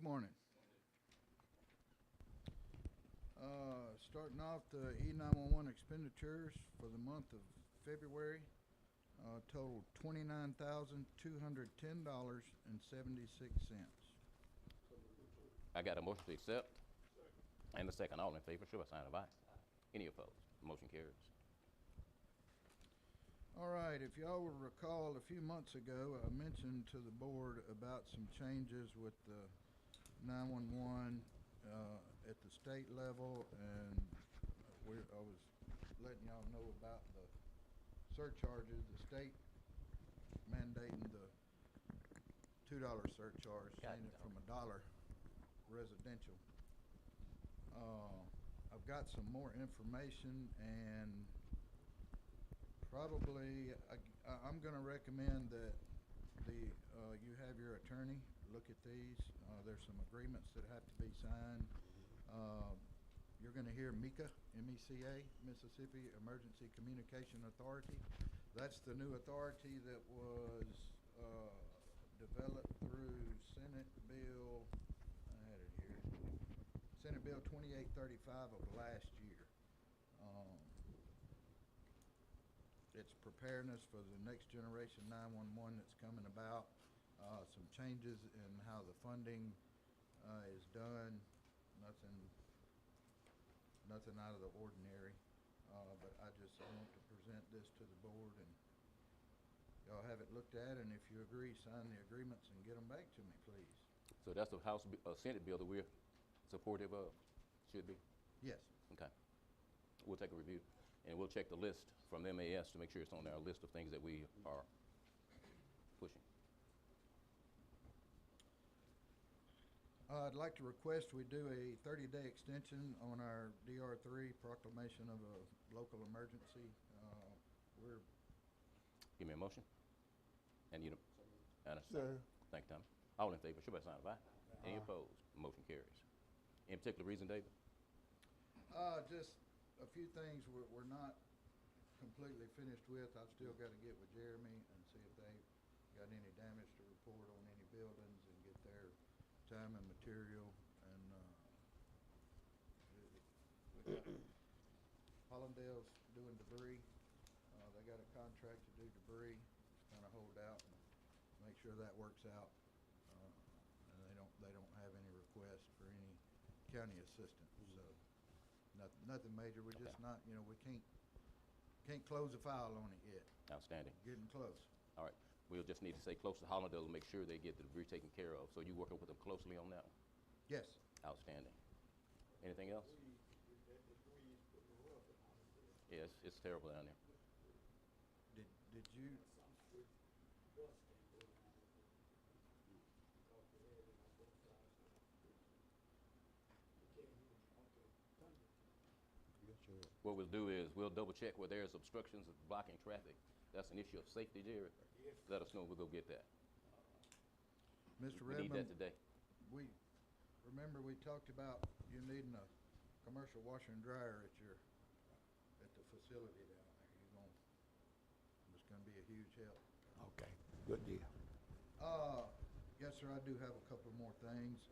Good morning. Starting off the E911 expenditures for the month of February, total $29,210.76. I got a motion to accept and a second. All in favor, show by sign of aye. Any opposed? Motion carries. All right, if y'all will recall, a few months ago, I mentioned to the board about some changes with the 911 at the state level, and I was letting y'all know about the surcharges, the state mandating the $2 surcharge, changing it from $1 residential. I've got some more information, and probably I'm going to recommend that you have your attorney look at these. There's some agreements that have to be signed. You're going to hear MECA, M-E-C-A, Mississippi Emergency Communication Authority. That's the new authority that was developed through Senate Bill, I had it here, Senate Bill 2835 of last year. It's preparedness for the next generation 911 that's coming about. Some changes in how the funding is done. Nothing out of the ordinary. But I want to present this to the board, and y'all have it looked at, and if you agree, sign the agreements and get them back to me, please. So that's the Senate bill that we're supportive of? Should be? Yes. Okay. We'll take a review, and we'll check the list from MAS to make sure it's on our list of things that we are pushing. I'd like to request we do a 30-day extension on our DR3 proclamation of a local emergency. Give me a motion. And a second. Thank you, Tom. All in favor, show by sign of aye. Any opposed? Motion carries. Any particular reason, David? Just a few things we're not completely finished with. I've still got to get with Jeremy and see if they got any damage to report on any buildings and get their time and material. And we got Hollandale's doing debris. They got a contract to do debris. Just kind of hold out and make sure that works out. And they don't have any requests for any county assistance. So nothing major. We're just not, we can't close the file on it yet. Outstanding. Getting close. All right. We'll just need to stay close to Hollandale and make sure they get the debris taken care of. So you working with them closely on that one? Yes. Outstanding. Anything else? Yes, it's terrible down there. Did you? What we'll do is we'll double check where there's obstructions of blocking traffic. That's an issue of safety, Jerry. Let us know. We'll go get that. Mr. We need that today. We talked about you needing a commercial washer and dryer at the facility down there. It's going to be a huge help. Okay, good deal. Yes, sir. I do have a couple more things.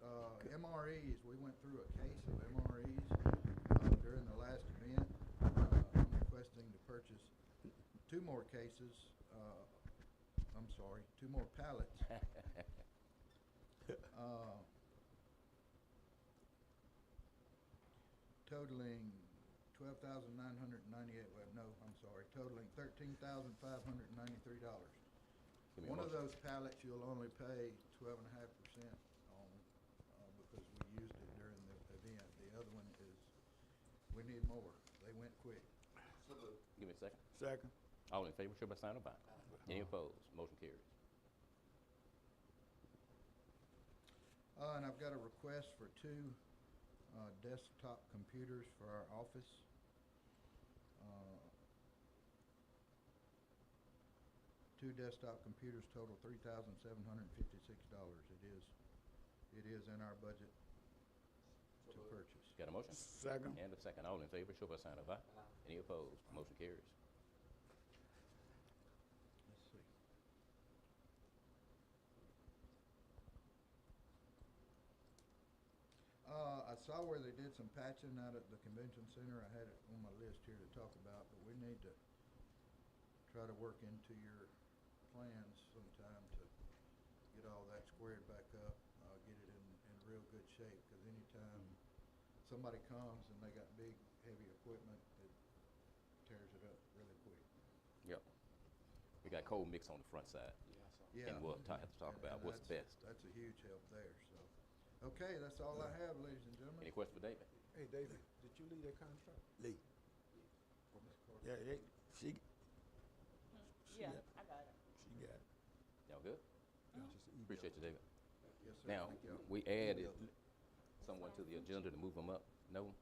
MREs. We went through a case of MREs during the last event. I'm requesting to purchase 2 more cases. I'm sorry, 2 more pallets. Totaling $12,998. Well, no, I'm sorry. Totaling $13,593. One of those pallets you'll only pay 12.5% on because we used it during the event. The other one is we need more. They went quick. Give me a second. Second. All in favor, show by sign of aye. Any opposed? Motion carries. And I've got a request for 2 desktop computers for our office. 2 desktop computers total $3,756. It is in our budget to purchase. Got a motion? Second. And a second. All in favor, show by sign of aye. Any opposed? Motion carries. Let's see. saw where they did some patching out at the convention center. I had it on my list here to talk about, but we need to try to work into your plans sometime to get all that squared back up, get it in real good shape, because anytime somebody comes and they got big, heavy equipment, it tears it up really quick. Yep. We got cold mix on the front side. Yeah. And we'll have to talk about what's best. That's a huge help there, so. Okay, that's all I have, ladies and gentlemen. Any questions for David? Hey, David, did you leave that contract? Lee. Yeah, she Yeah, got- I got it. she got it. Y'all good? Just email Appreciate you, David. Yes, sir. Now, Thank y'all. we added someone to the agenda to move them up. No?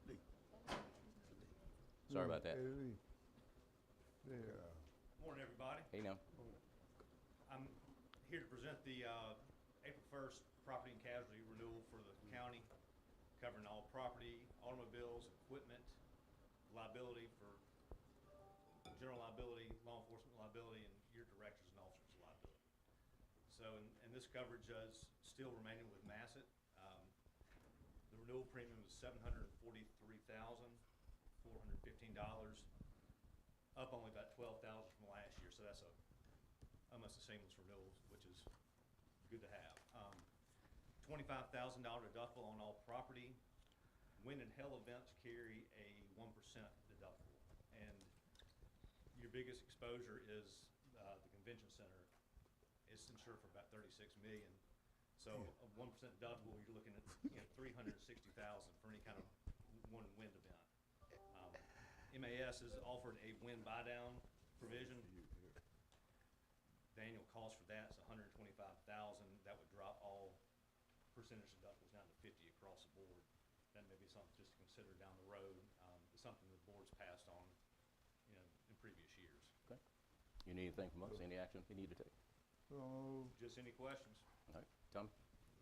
Lee. Sorry about that. Hey, Lee. Yeah. Morning, everybody. Hey, now. I'm here to present the April 1st property and casualty renewal for the county, covering all property, automobiles, equipment, liability for general liability, law enforcement liability, and your directors and officers liability. So, and this coverage is still remaining with Massett. The renewal premium is $743,415, up only about $12,000 from last year, so that's almost a seamless renewal, which is good to have. $25,000 deductible on all property. Wind and hail events carry a 1% deductible, and your biggest exposure is the convention center. It's insured for about $36 million. So a 1% deductible, you're looking at $360,000 for any kind of one wind event. MAS has offered a wind buy-down provision. The annual cost for that is $125,000. That would drop all percentage deductibles down to 50 across the board. That may be something just to consider down the road. It's something the board's passed on, in previous years. Okay. You need anything from us? Any action you need to take? So, Just any questions? All right. Tom,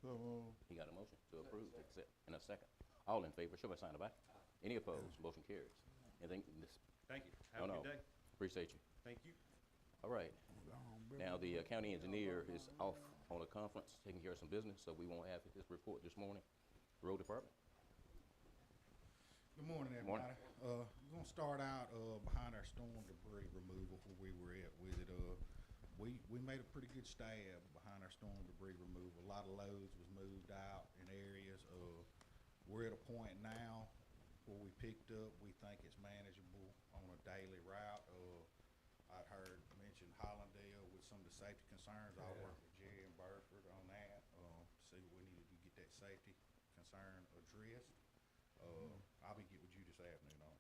so, he got a motion to approve, accept, and a second. All in favor, show by sign of aye. Any opposed? Motion carries. Anything? Thank you. Have a good day. Appreciate you. Thank you. All right. Now, the county engineer is off on a conference, taking care of some business, so we won't have his report this morning. Road Department? Good morning, Morning. everybody. We're gonna start out, behind our storm debris removal where we were at with it. We made a pretty good stab behind our storm debris removal. A lot of loads was moved out in areas. We're at a point now where we picked up, we think it's manageable on a daily route. I'd heard mention Hollandale with some of the safety concerns. I'll work with Jerry and Burford on that, see what we need to do to get that safety concern addressed. I'll be getting with you this afternoon on it.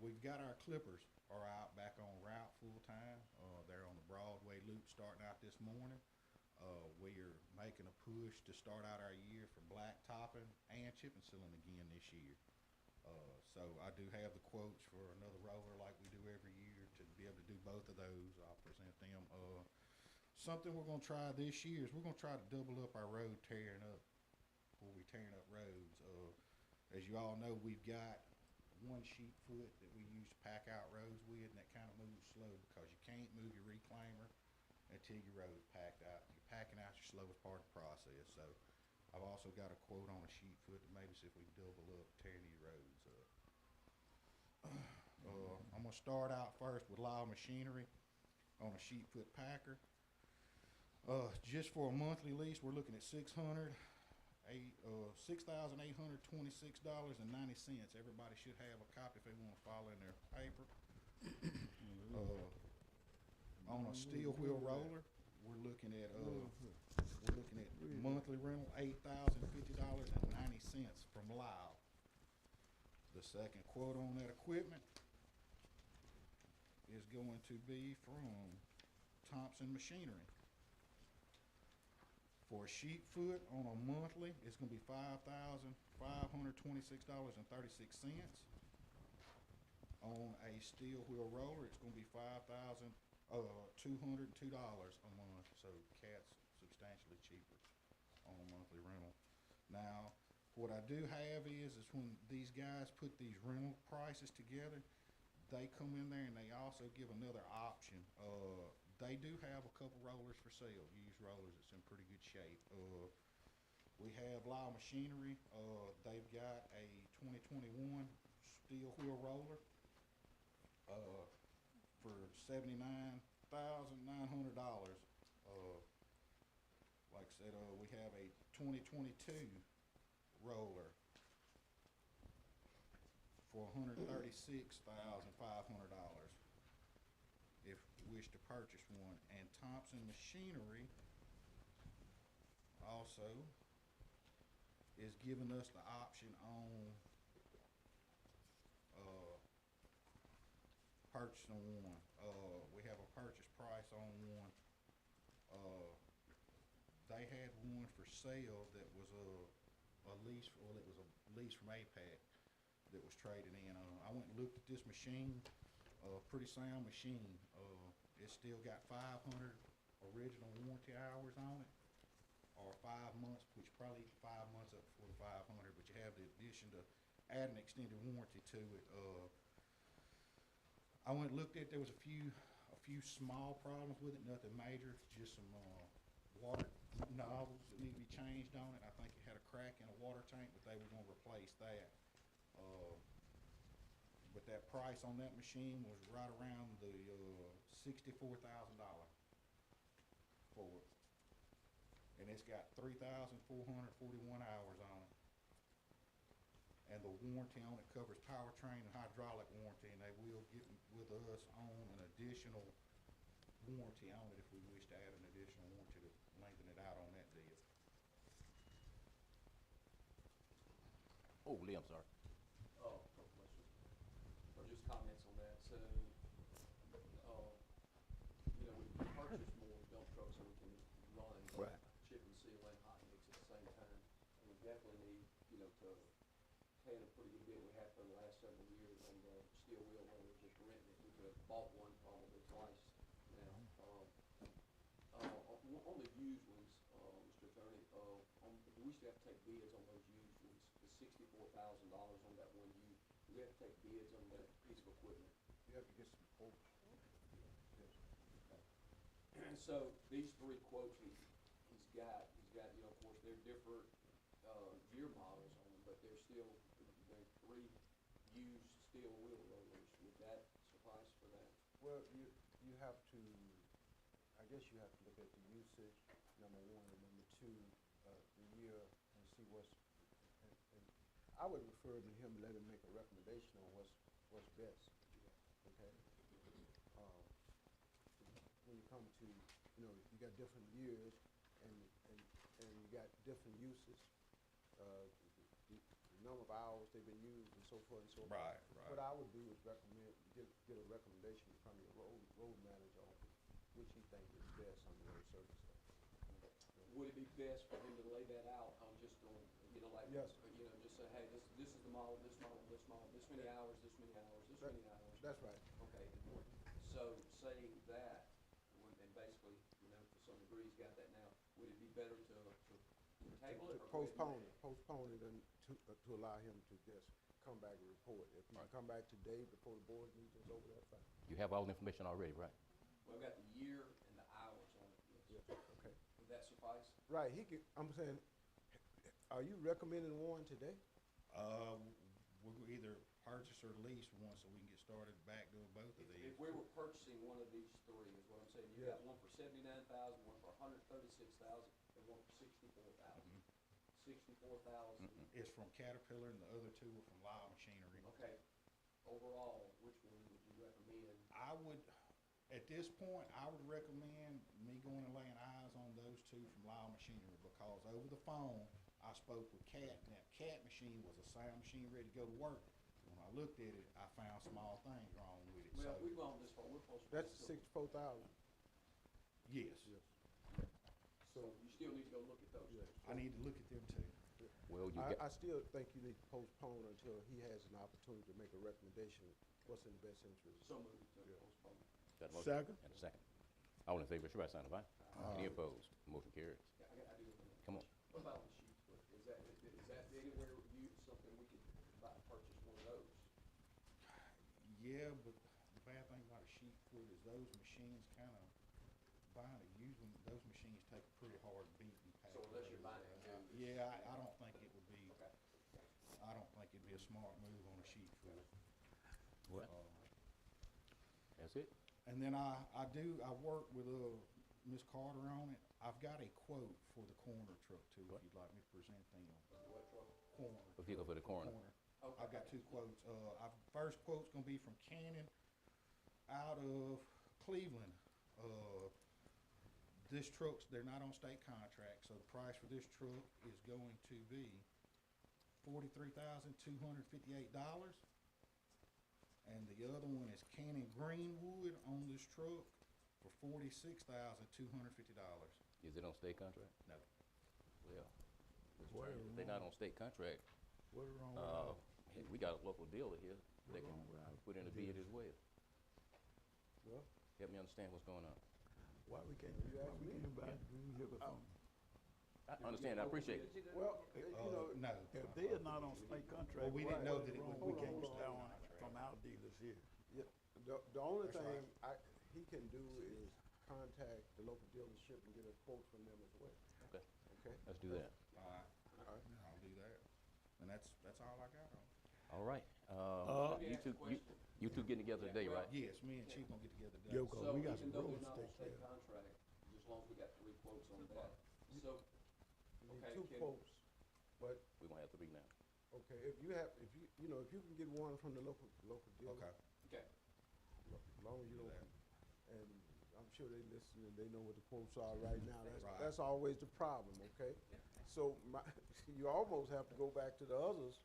We've got our clippers are out back on route full time. They're on the Broadway loop starting out this morning. We're making a push to start out our year for blacktopping and chip and sealing again this year. So I do have the quotes for another roller like we do every year to be able to do both of those. I'll present them. Something we're gonna try this year is we're gonna try to double up our road tearing up before we tearing up roads. As you all know, we've got one sheet foot that we use to pack out roads with, and that kind of moves slow because you can't move your reclaimer until your road's packed out. You're packing out your slowest part of the process. So I've also got a quote on a sheet foot to maybe see if we can double up tearing these roads up. I'm gonna start out first with Lyle Machinery on a sheet foot packer. Just for a monthly lease, we're looking at $6,826.90. Everybody should have a copy if they want to follow in their paper. On a steel wheel roller, we're looking at monthly rental $8,050.90 from Lyle. The second quote on that equipment is going to be from Thompson Machinery. For a sheet foot on a monthly, it's gonna be $5,526.36. On a steel wheel roller, it's gonna be $5,202 a month, so Cat's substantially cheaper on a monthly rental. Now, what I do have is when these guys put these rental prices together, they come in there and they also give another option. They do have a couple rollers for sale, used rollers. It's in pretty good shape. We have Lyle Machinery. They've got a 2021 steel wheel roller for $79,900. Like I said, we have a 2022 roller for $136,500 if you wish to purchase one. And Thompson Machinery also is giving us the option on purchasing one. We have a purchase price on one. They had one for sale that was a lease, well, it was a lease from APAC that was traded in. I went and looked at this machine, pretty sound machine. It's still got 500 original warranty hours on it, or 5 months, which probably 5 months up for the 500, but you have the addition to add an extended warranty to it. I went and looked at, there was a few small problems with it, nothing major, just some water nozzles that need to be changed on it. I think it had a crack in a water tank, but they were gonna replace that. But that price on that machine was right around the $64,000 for it. And it's got 3,441 hours on it. And the warranty on it covers powertrain and hydraulic warranty, and they will get with us on an additional warranty on it if we wish to add an additional warranty to lengthen it out on that deal. Oh, Lee, I'm sorry. Couple questions, or just comments on that. So, you know, we purchase more dump trucks so we can run Right. chip and seal and hot mix at the same time. And we definitely need, you know, to pay a pretty good bit. We have for the last several years on the steel wheel roller, just renting it. We could have bought one probably twice now. On the used ones, Mr. Attorney, we used to have to take bids on those used ones. The $64,000 on that one used, we have to take bids on that piece of equipment. You have to get some quotes. And so these three quotes he's got, you know, of course, they're different gear models on them, but they're three used steel wheel rollers. Would that suffice for that? Well, you have to, I guess you have to look at the usage, number one, and number two, the year, and see and I would refer to him, let him make a recommendation on what's best, okay? When you come to, you know, you got different years, and you got different uses, the number of hours they've been used and so forth and so forth. Right. What I would do is get a recommendation from your road manager on which he thinks is best under those circumstances. Would it be best for him to lay that out on just on, you know, like, Yes. you know, just say, hey, this is the model, this model, this model, this many hours, this many hours, this many hours. That's right. Okay, so saying that, and basically, you know, to some degree, he's got that now, would it be better to table it? To or go ahead and postpone it and to allow him to just come back and report. If he can come back today before the board meeting's over, that's fine. You have all the information already, right? Well, I've got the year and the hours on it, yes. Yeah, okay. Would that suffice? Right, I'm saying, are you recommending one today? We'll either purchase or lease one so we can get started back doing both of these. If we were purchasing one of these three, is what I'm saying, you Yeah. got one for 79,000, one for 136,000, and one for 64,000. 64,000. It's from Caterpillar and the other two are from Lyle Machinery. Okay, overall, which one would you recommend? I would, at this point, I would recommend me going and laying eyes on those two from Lyle Machinery, because over the phone, I spoke with Cat, and that Cat machine was a sound machine ready to go to work. When I looked at it, I found small things wrong with it, so, Well, we've gone this far, we're supposed to. That's 64,000. yes, So you still need to go look at those. Yeah. I need to look at them too. Well, you I got, still think you need to postpone until he has an opportunity to make a recommendation, what's in the best interest. So moved to Yeah. postpone. got a motion? Second. And a second. All in favor, show by sign of aye. Any opposed? Motion carries. Yeah, I do. have another Come on. question. What about the sheets? Is that anywhere you, something we could purchase one of those? Yeah, but the bad thing about a sheet foot is those machines kind of buying a used one, those machines take a pretty hard beating. So unless you're buying it new. Yeah, I don't think it would be, Okay. I don't think it'd be a smart move on a sheet fuel. What? That's it? And then I work with, Ms. Carter on it. I've got a quote for the corner truck too, if you'd like me to present them. What truck? Corner. The vehicle for the coroner. Okay. I've got two quotes. First quote's gonna be from Cannon out of Cleveland. This truck's, they're not on state contract, so the price for this truck is going to be $43,258. And the other one is Cannon Greenwood on this truck for $46,250. Is it on state contract? No. Well, Mr. Chairman, if they're not on state contract, What's wrong with hey, we got a local dealer here that can put in a bid as well. Well, Help me understand what's going on. Why we can't buy the Green River phone? I understand, I appreciate it. well, you know, No. If they are not on state contract, we didn't know that it would- we Hold on, can't hold on. start from our dealers here. yeah, the only That's thing he can do is contact the local dealership and get a quote from them as well, Okay, okay? let's do that. All right, All right. I'll do that. And that's all I got on it. All right. Let me You ask a two, question. you two getting together today, right? Yes, me and Chief gonna get together today. Yo, So we got even some though roads they're not to on take state care of. contract, as long as we got 3 quotes on that, so, You need Okay, two can- quotes, but, We're gonna have 3 now. okay, if you know, if you can get one from the local dealer. Okay. okay, As long as you Do don't, that. and I'm sure they listen and they know what the quotes are right now. Right. That's always the problem, okay? So you almost have to go back to the others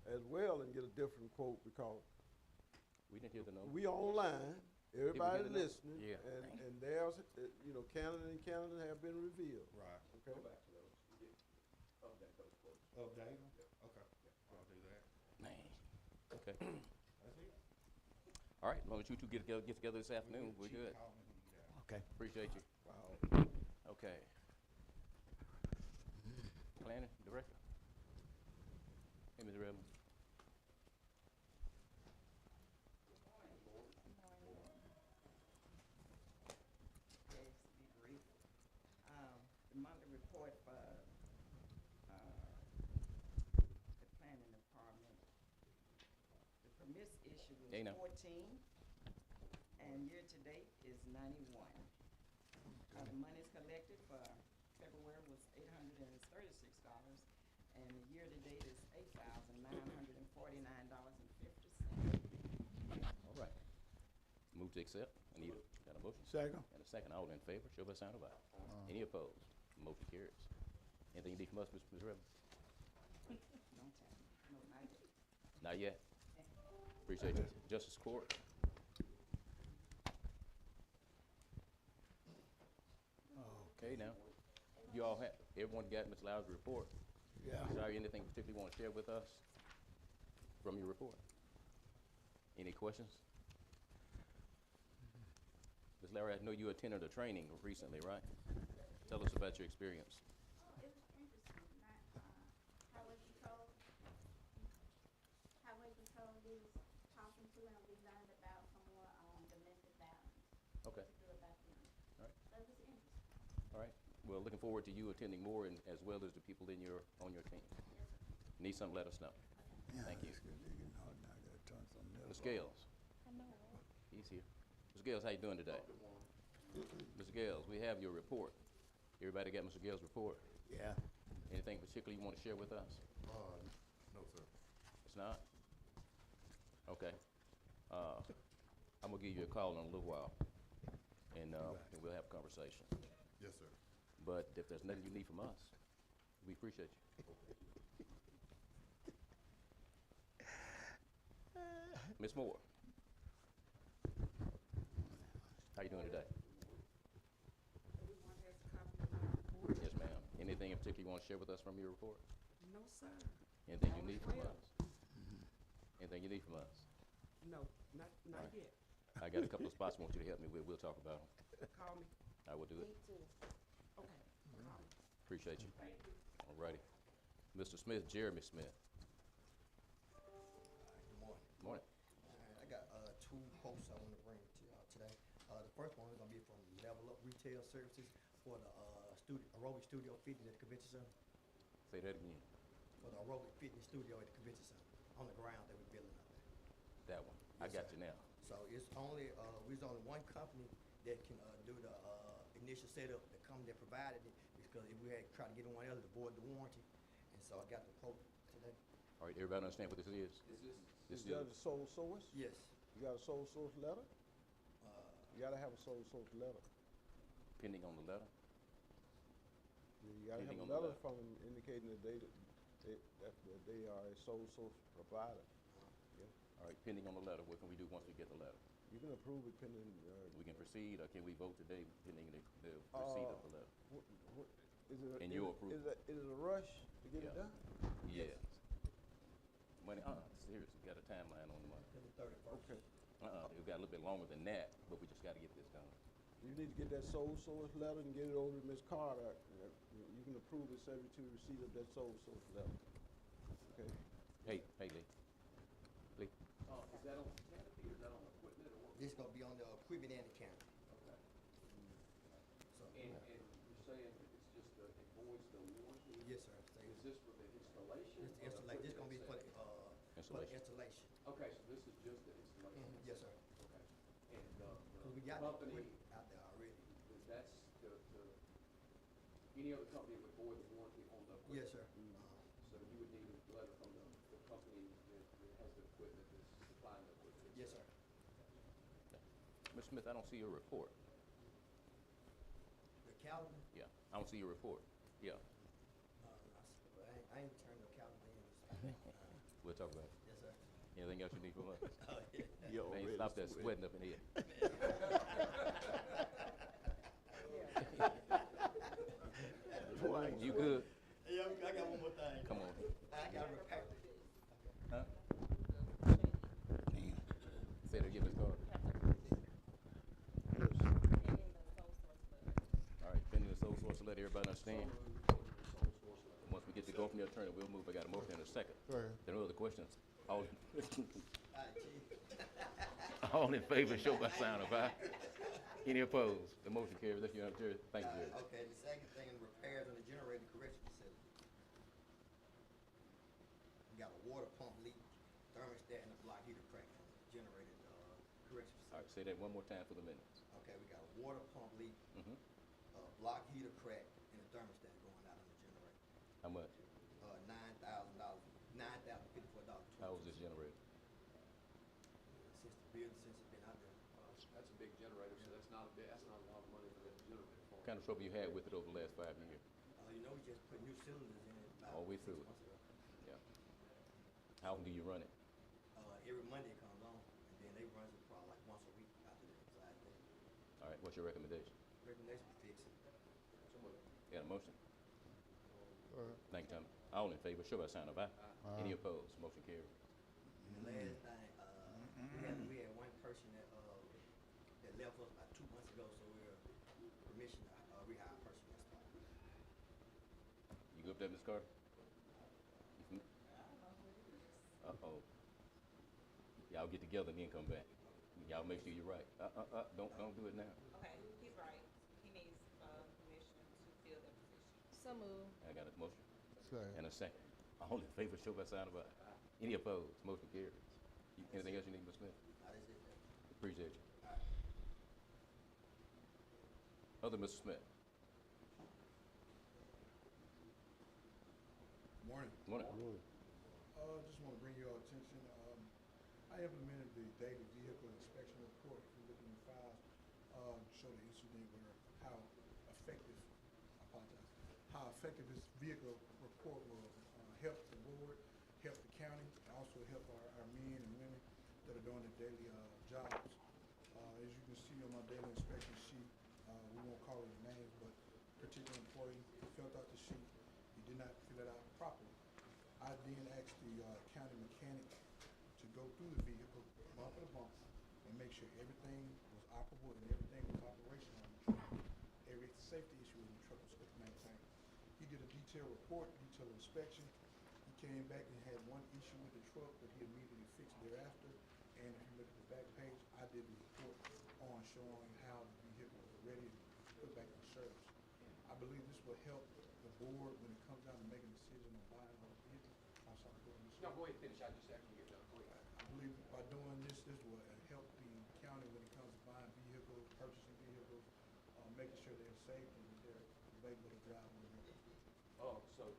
as well and get a different quote because We didn't hear the number. we online, everybody the number? listening. Yeah. And there's, Canada and Canada have been revealed, Right. okay? go back to those, and get, update those quotes. Update them? Okay, I'll do that. Man. Okay. That's it. All right, as long as you two get together this afternoon, we're Chief, good. call me when you get out. Okay. Appreciate you. Wow. Okay. Planning Director? Hey, Ms. Redmond. Yes, to be brief. The monthly report for, the planning department, the permits issue Hey, was now. 14, and year-to-date is 91. The monies collected for February was $836, and the year-to-date is $8,949.50. All right. Move to accept. Anita, got a motion? Second. And a second. All in favor, show by sign of aye. Any opposed? Motion carries. Anything you need from us, Ms. Redmond? Don't tell me, no, not yet. Not yet. Appreciate you. Justice Court. Okay, now, you all have, everyone got Ms. Lowry's report. Yeah. Is there anything particularly you want to share with us from your report? Any questions? Ms. Lowry, I know you attended a training recently, right? Tell us about your experience. It was interesting, highway patrol. Highway patrol we was talking to and we learned about some more, domestic violence. Okay, To do about them. all right, So it was interesting. all right. Well, looking forward to you attending more and as well as the people on your team. Yes, sir. Need something, let us know. Thank you. It's getting hard now, I gotta turn something else Ms. on. Gales, I know, right? he's here. Ms. Gales, how you doing today? Mr. Gales, we have your report. Everybody got Mr. Gales' report? Yeah. Anything particular you want to share with us? No, sir. It's not? Okay. I'm gonna give you a call in a little while, and we'll have a conversation. Yes, sir. But if there's nothing you need from us, we appreciate you. Ms. Moore? How you doing today? Everyone has a copy of my report? Yes, ma'am. Anything in particular you want to share with us from your report? No, sir. Anything you need from Well. us? Anything you need from us? No, not Alright. yet. I got a couple of spots I want you to help me with. We'll talk about them. Call me. I will do it. Okay, call me. Appreciate you. Thank you. All righty. Mr. Smith, Jeremy Smith. Good morning. Morning. I got two quotes I want to bring to y'all today. The first one is going to be from Level Up Retail Services for the, aerobic studio fitness at the convention center. Say that again. For the aerobic fitness studio at the convention center, on the ground that we're building up there. That one. I Yes, got sir. you now. So it's only, there's only one company that can, do the, initial setup, the company that provided it, because if we had tried to get anyone else to void the warranty, and so I got the quote today. All right, everybody understand what this is? Is This that a sole source? Yes, You got a sole source letter? You gotta have a sole source letter. pending on the letter. You gotta have Pending a on the letter letter. from them indicating that they are a sole source provider. All right, pending on the letter, what can we do once we get the letter? You can approve it pending, We can proceed, or can we vote today pending the receipt of the letter? is it, And your approval. is it a rush to get it Yeah. done? Yes. Money, seriously, we got a timeline on the money. till the 31st. Okay. It got a little bit longer than that, but we just gotta get this done. You need to get that sole source letter and get it over to Ms. Carter. You can approve it subject to the receipt of that sole source letter. Okay? Hey, Lee. Lee, Is that on the canopy or is that on the equipment or what? This gonna be on the equipment and the counter. Okay. So, And you're saying it's just it voids the warranty? yes, sir. So Is this for the installation? This or the installation, this gonna be for equipment the, Installation. installation. itself? Okay, so this is just the installation? Yes, sir. Okay. And Cause we the got the company, equipment out there already. that's any other company would void the warranty on the equipment? Yes, sir. So you would need a letter from the company that has the equipment, that's supplying the equipment? Yes, sir. Ms. Smith, I don't see your report. The calendar, Yeah, I don't see your report. Yeah, I ain't turned the calendar in. we'll talk about it. Yes, sir. Anything else you need from us? Oh, yeah. You Man, already stop that sweat. sweating up in here. Why? You good? Yeah, I got one more thing. Come on. I got repair. Huh? Say it again, Ms. Carter. All right, pending the sole source letter, everybody understand? Once we get to go from the attorney, we'll move. I got a motion in a second. Go ahead. There are no other questions? All, Alright, chief. all in favor, show by sign of aye. Any opposed? The motion carries. That's unanimous. Thank you, Jerry. Okay, the second thing, repairs on the generator correction facility. We got a water pump leak, thermostat, and a block heater crack on the generator, correction All right, facility. say that one more time for the minutes. Okay, we got a water pump leak, Mm-hmm. a block heater crack, and a thermostat going out on the generator. How much? $9,000, $9,054. How was this generated? Since it's been out there. That's a big generator, so that's not a lot of money for that generator. What kind of trouble you had with it over the last 5 years? You know, we just put new cylinders in it about All the way 6 through it. months ago. Yeah. How often do you run it? Every Monday it comes on, and then they run it probably like once a week after the Friday. All right, what's your recommendation? Recommendation, we fix it. Got a motion? Thank you, Tommy. All in favor, show by sign of aye. Any opposed? Motion carries. And the last thing, we had one person that left us about 2 months ago, so we're permission to rehire a person that's fine. You good up there, Ms. Carter? You Uh-oh. Y'all get together and then come back. Y'all make sure you're right. Don't do it now. Okay, he's right. He needs, permission to fill that position. So move. I got a motion Second. and a second. All in favor, show by sign of aye. Any opposed? Motion carries. Anything else you need, Ms. Smith? That's it. Appreciate you. All right. Other Mr. Smith? Morning. Morning. Just want to bring your attention, I implemented the daily vehicle inspection report. If you look in the files, show the incident where how effective, I apologize, how effective this vehicle report will help the board, help the county, and also help our men and women that are doing the daily jobs. As you can see on my daily inspection sheet, we won't call it names, but particular employee filled out the sheet, he did not fill it out properly. I then asked the county mechanic to go through the vehicle bumper to bumper and make sure everything was operable and everything was operational on the truck. Every safety issue in the truck was maintained. He did a detailed report, detailed inspection. He came back and had one issue with the truck that he immediately fixed thereafter. And if you look at the back page, I did the report on showing how the vehicle was ready to put back in service. I believe this will help the board when it comes down to making a decision on buying a vehicle. I'm sorry, go ahead, Mr. No, go ahead, finish, I just after you get done, go ahead. I believe by doing this, this will help the county when it comes to buying vehicles, purchasing vehicles, making sure they're safe and that they're available to drive on the road. Oh, so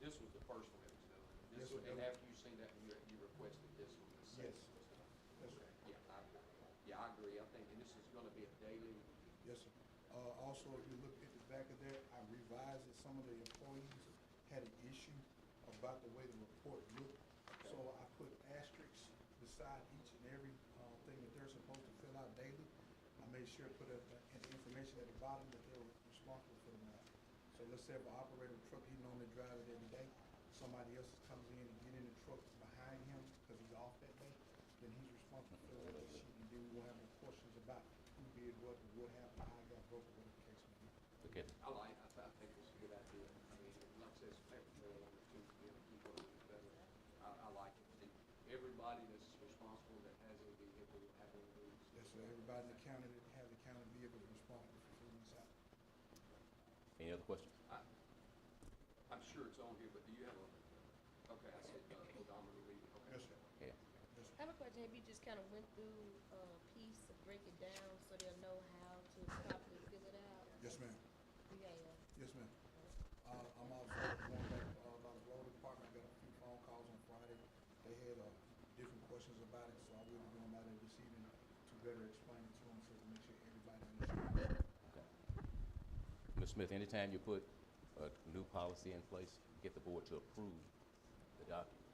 this was the first one that was done? Yes, This sir. And after you seen that, you requested this one, the second Yes. one was done? Yes, sir. Yeah, I agree, I think, and this is gonna be a daily, Yes, sir. Also, if you look at the back of that, I revised it. Some of the employees had an issue about the way the report looked. So I put asterisks beside each and every thing that they're supposed to fill out daily. I made sure to put an information at the bottom that they were responsible for the matter. So let's say if an operator of a truck, he normally drive it every day. Somebody else comes in and get in the truck behind him because he's off that day, then he's responsible for that sheet. And then we won't have any questions about who did what happened, how it got broken, whatever the case may be. Okay. I think it's a good idea. I mean, like I said, it's paper trail on it too, to be able to keep up with it better. I like it. And everybody that's responsible that has a vehicle having these. Yes, sir. Everybody in the county that has a county vehicle is responsible for filling this out. Any other questions? I'm sure it's on here, but do you have a, okay, I said, odometer reading, okay. Yes, sir. Yeah. Yes, sir. I have a question. Have you just kind of went through a piece to break it down so they'll know how to properly fill it out? Yes, ma'am. You have. Yes, ma'am. I'm also going back by the road department. I got a few phone calls on Friday. They had different questions about it, so I will be going by there this evening to better explain it to them so to make sure everybody understands. Okay. Ms. Smith, anytime you put a new policy in place, get the board to approve the document.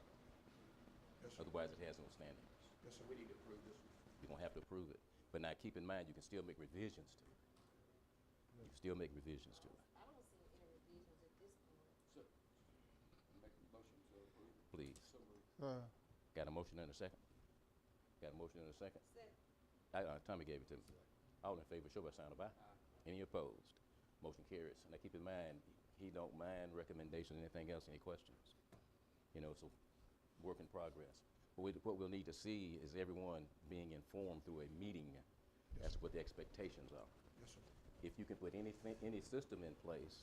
Yes, sir. Otherwise, it has no standing. Yes, sir. We need to approve this one. You're gonna have to approve it. But now, keep in mind, you can still make revisions to it. You can still make revisions to it. I don't see any revisions at this point. So, make a motion to approve. Please. So moved. Got a motion and a second? Got a motion and a second? Tommy gave it to me. All in favor, show by sign of aye. Any opposed? Motion carries. Now, keep in mind, he don't mind recommendations, anything else, any questions? You know, so work in progress. But what we'll need to see is everyone being informed through a meeting as to what the expectations are. Yes, sir. If you can put any system in place,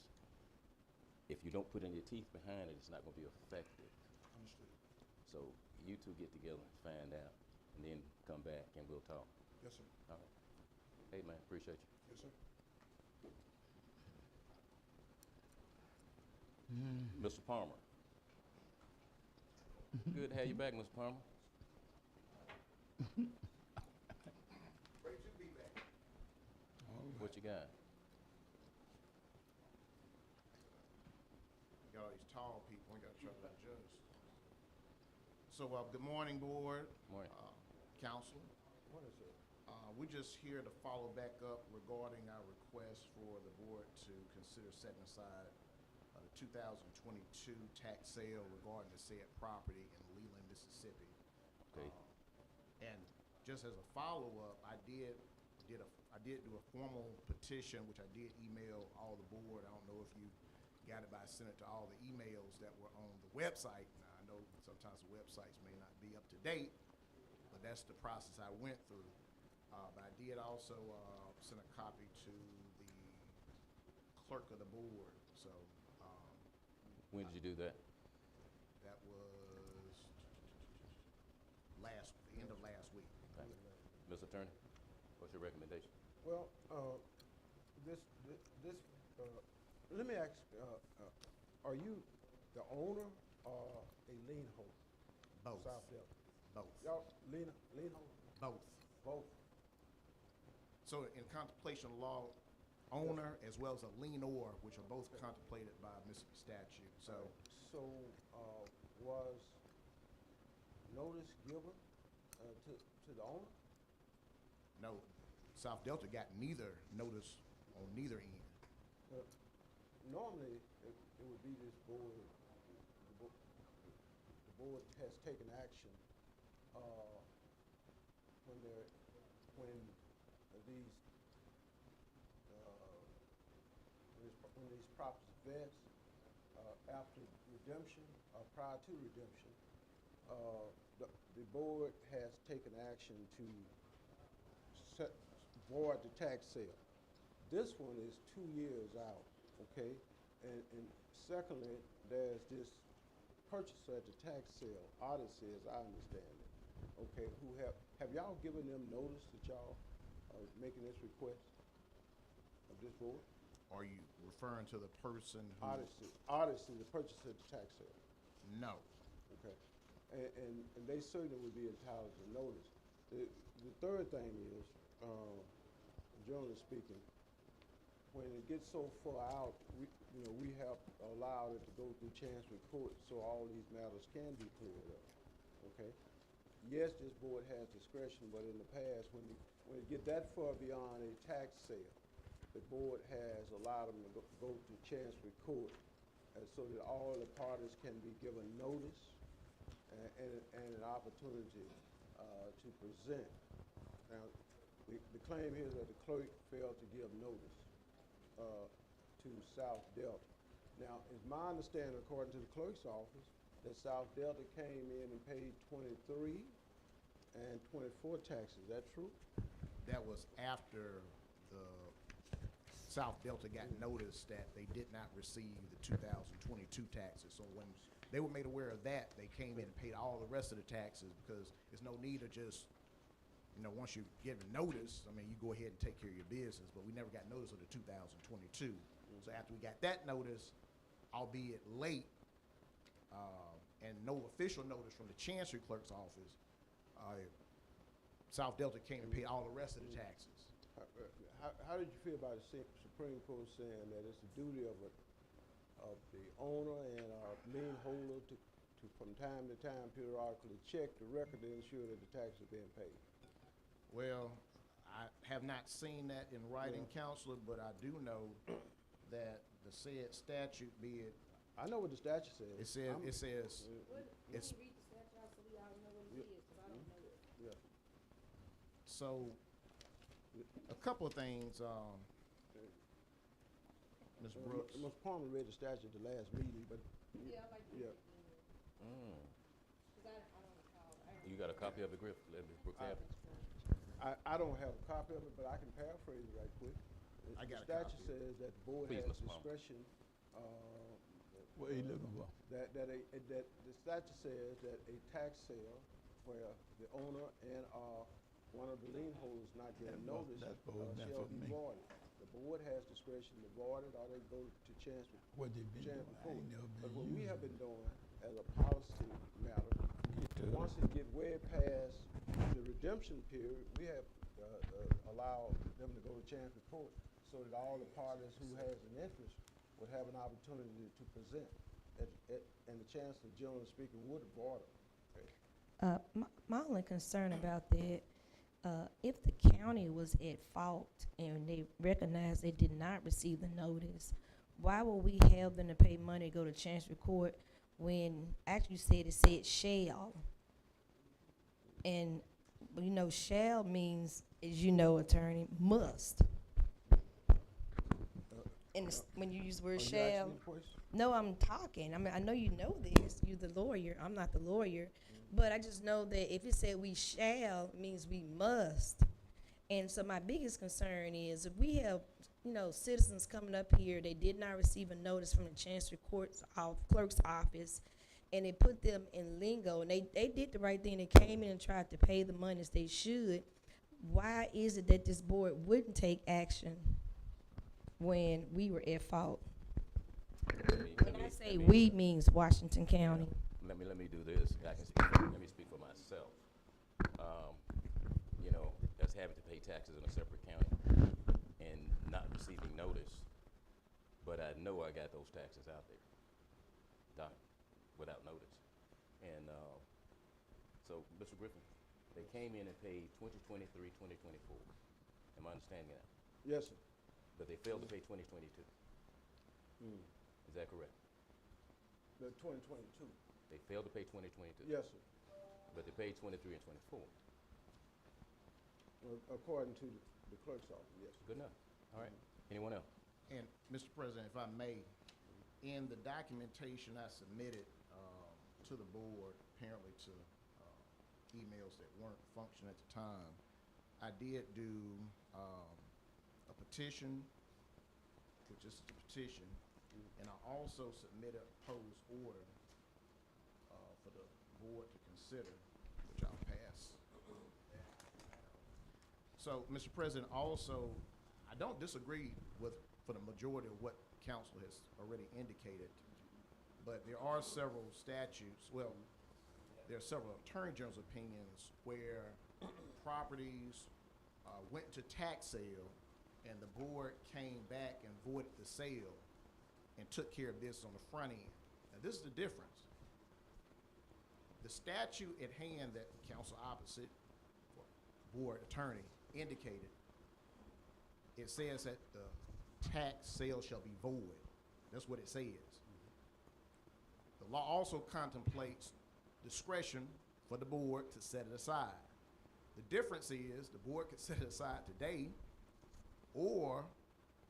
if you don't put any teeth behind it, it's not gonna be effective. Understood. So you two get together, find out, and then come back and we'll talk. Yes, sir. All right. Hey, man, appreciate you. Yes, sir. Mr. Palmer. Good to have you back, Mr. Palmer. Ready to be back. What you got? Got all these tall people, we gotta try to adjust. So, good morning, board. Morning. Council. What is it? We're just here to follow back up regarding our request for the board to consider setting aside the 2022 tax sale regarding the said property in Leland, Mississippi. Okay. And just as a follow-up, I did do a formal petition, which I did email all the board. I don't know if you got it, but I sent it to all the emails that were on the website. Now, I know sometimes the websites may not be up to date, but that's the process I went through. But I did also send a copy to the clerk of the board. So When did you do that? that was the end of last week. Okay. Mr. Attorney, what's your recommendation? Well, let me ask, are you the owner or a lien holder? Both. South Delta. Both. Y'all lien holder? Both. Both. So in contemplation law, owner as well as a lienor, which are both contemplated by Mississippi statute. So So, was notice given to the owner? no, South Delta got neither notice on neither end. Normally, it would be this board, the board has taken action when these properties vest after redemption or prior to redemption. The board has taken action to void the tax sale. This one is 2 years out, okay? And secondly, there's this purchaser at the tax sale, Odyssey, as I understand it, okay, who have y'all given them notice that y'all are making this request of this board? Are you referring to the person who? Odyssey, the purchaser at the tax sale, No. okay? And they certainly would be entitled to notice. The third thing is, generally speaking, when it gets so far out, we have allowed it to go through Chancery Court so all these matters can be cleared up, okay? Yes, this board has discretion, but in the past, when it get that far beyond a tax sale, the board has allowed them to go to Chancery Court, so that all the parties can be given notice and an opportunity to present. Now, the claim here is that the clerk failed to give notice to South Delta. Now, it's my understanding, according to the clerk's office, that South Delta came in and paid 23 and 24 taxes. Is that true? That was after the South Delta got notice that they did not receive the 2022 taxes. So when they were made aware of that, they came in and paid all the rest of the taxes, because there's no need to just, once you give a notice, I mean, you go ahead and take care of your business, but we never got notice of the 2022. So after we got that notice, albeit late, and no official notice from the Chancery Clerk's office, South Delta came and paid all the rest of the taxes. How did you feel about the Supreme Court saying that it's the duty of the owner and lien holder to from time to time periodically check the record to ensure that the taxes are being paid? Well, I have not seen that in writing, Counselor, but I do know that the said statute, be it, I know what the statute says. it says, Let me it's, read the statute out so we all know what it is, 'cause I don't know it. Yeah. so, a couple of things, Ms. Brooks. Ms. Palmer read the statute at the last meeting, but Yeah, I like to. Yeah. Cause I don't recall. You got a copy of it, Griff? Let me, Brooks have it. I don't have a copy of it, but I can paraphrase it right quick. I got a The copy statute says that the board Please, has Mr. Palmer. discretion, What are you looking for? that the statute says that a tax sale where the owner and one of the lien holders not getting notice that's supposed to be shall for be me. voided. The board has discretion to void it, or they go to Chancery What they been doing? Chancery I Court. ain't never But been what we using have been doing as a policy matter, Get to once it get way past the redemption period, we have allowed them to go to Chancery Court so that all the parties who has an interest would have an opportunity to present. And the chancellor, generally speaking, would void it. My only concern about that, if the county was at fault and they recognized they did not receive the notice, why would we have them to pay money to go to Chancery Court when actually it said shall? And, shall means, as you know, attorney, must. And when you use the word Are you shall. asking me the question? No, I'm talking. I mean, I know you know this. You're the lawyer. I'm not the lawyer. But I just know that if it said we shall, it means we must. And so my biggest concern is if we have, citizens coming up here, they did not receive a notice from the Chancery Clerk's office, and they put them in lingo, and they did the right thing. They came in and tried to pay the monies they should. Why is it that this board wouldn't take action when we were at fault? When I say we, means Washington County. Let me do this. Let me speak for myself. Us having to pay taxes in a separate county and not receiving notice, but I know I got those taxes out there, done, without notice. And so, Mr. Griffin, they came in and paid 2023, 2024. Am I understanding that? Yes, sir. But they failed to pay 2022. Is that correct? The 2022. They failed to pay 2022. Yes, sir. But they paid 23 and 24. According to the clerk's office, yes. Good enough. All right. Anyone else? And, Mr. President, if I may, in the documentation I submitted to the board, apparently to emails that weren't functioning at the time, I did do a petition which is the petition, and I also submitted a proposed order for the board to consider, which I'll pass. So, Mr. President, also, I don't disagree with, for the majority of what council has already indicated, but there are several statutes, well, there are several Attorney General's opinions where properties went to tax sale and the board came back and voided the sale and took care of this on the front end. Now, this is the difference. The statute at hand that council opposite board attorney indicated, it says that the tax sale shall be void. That's what it says. The law also contemplates discretion for the board to set it aside. The difference is the board could set it aside today, or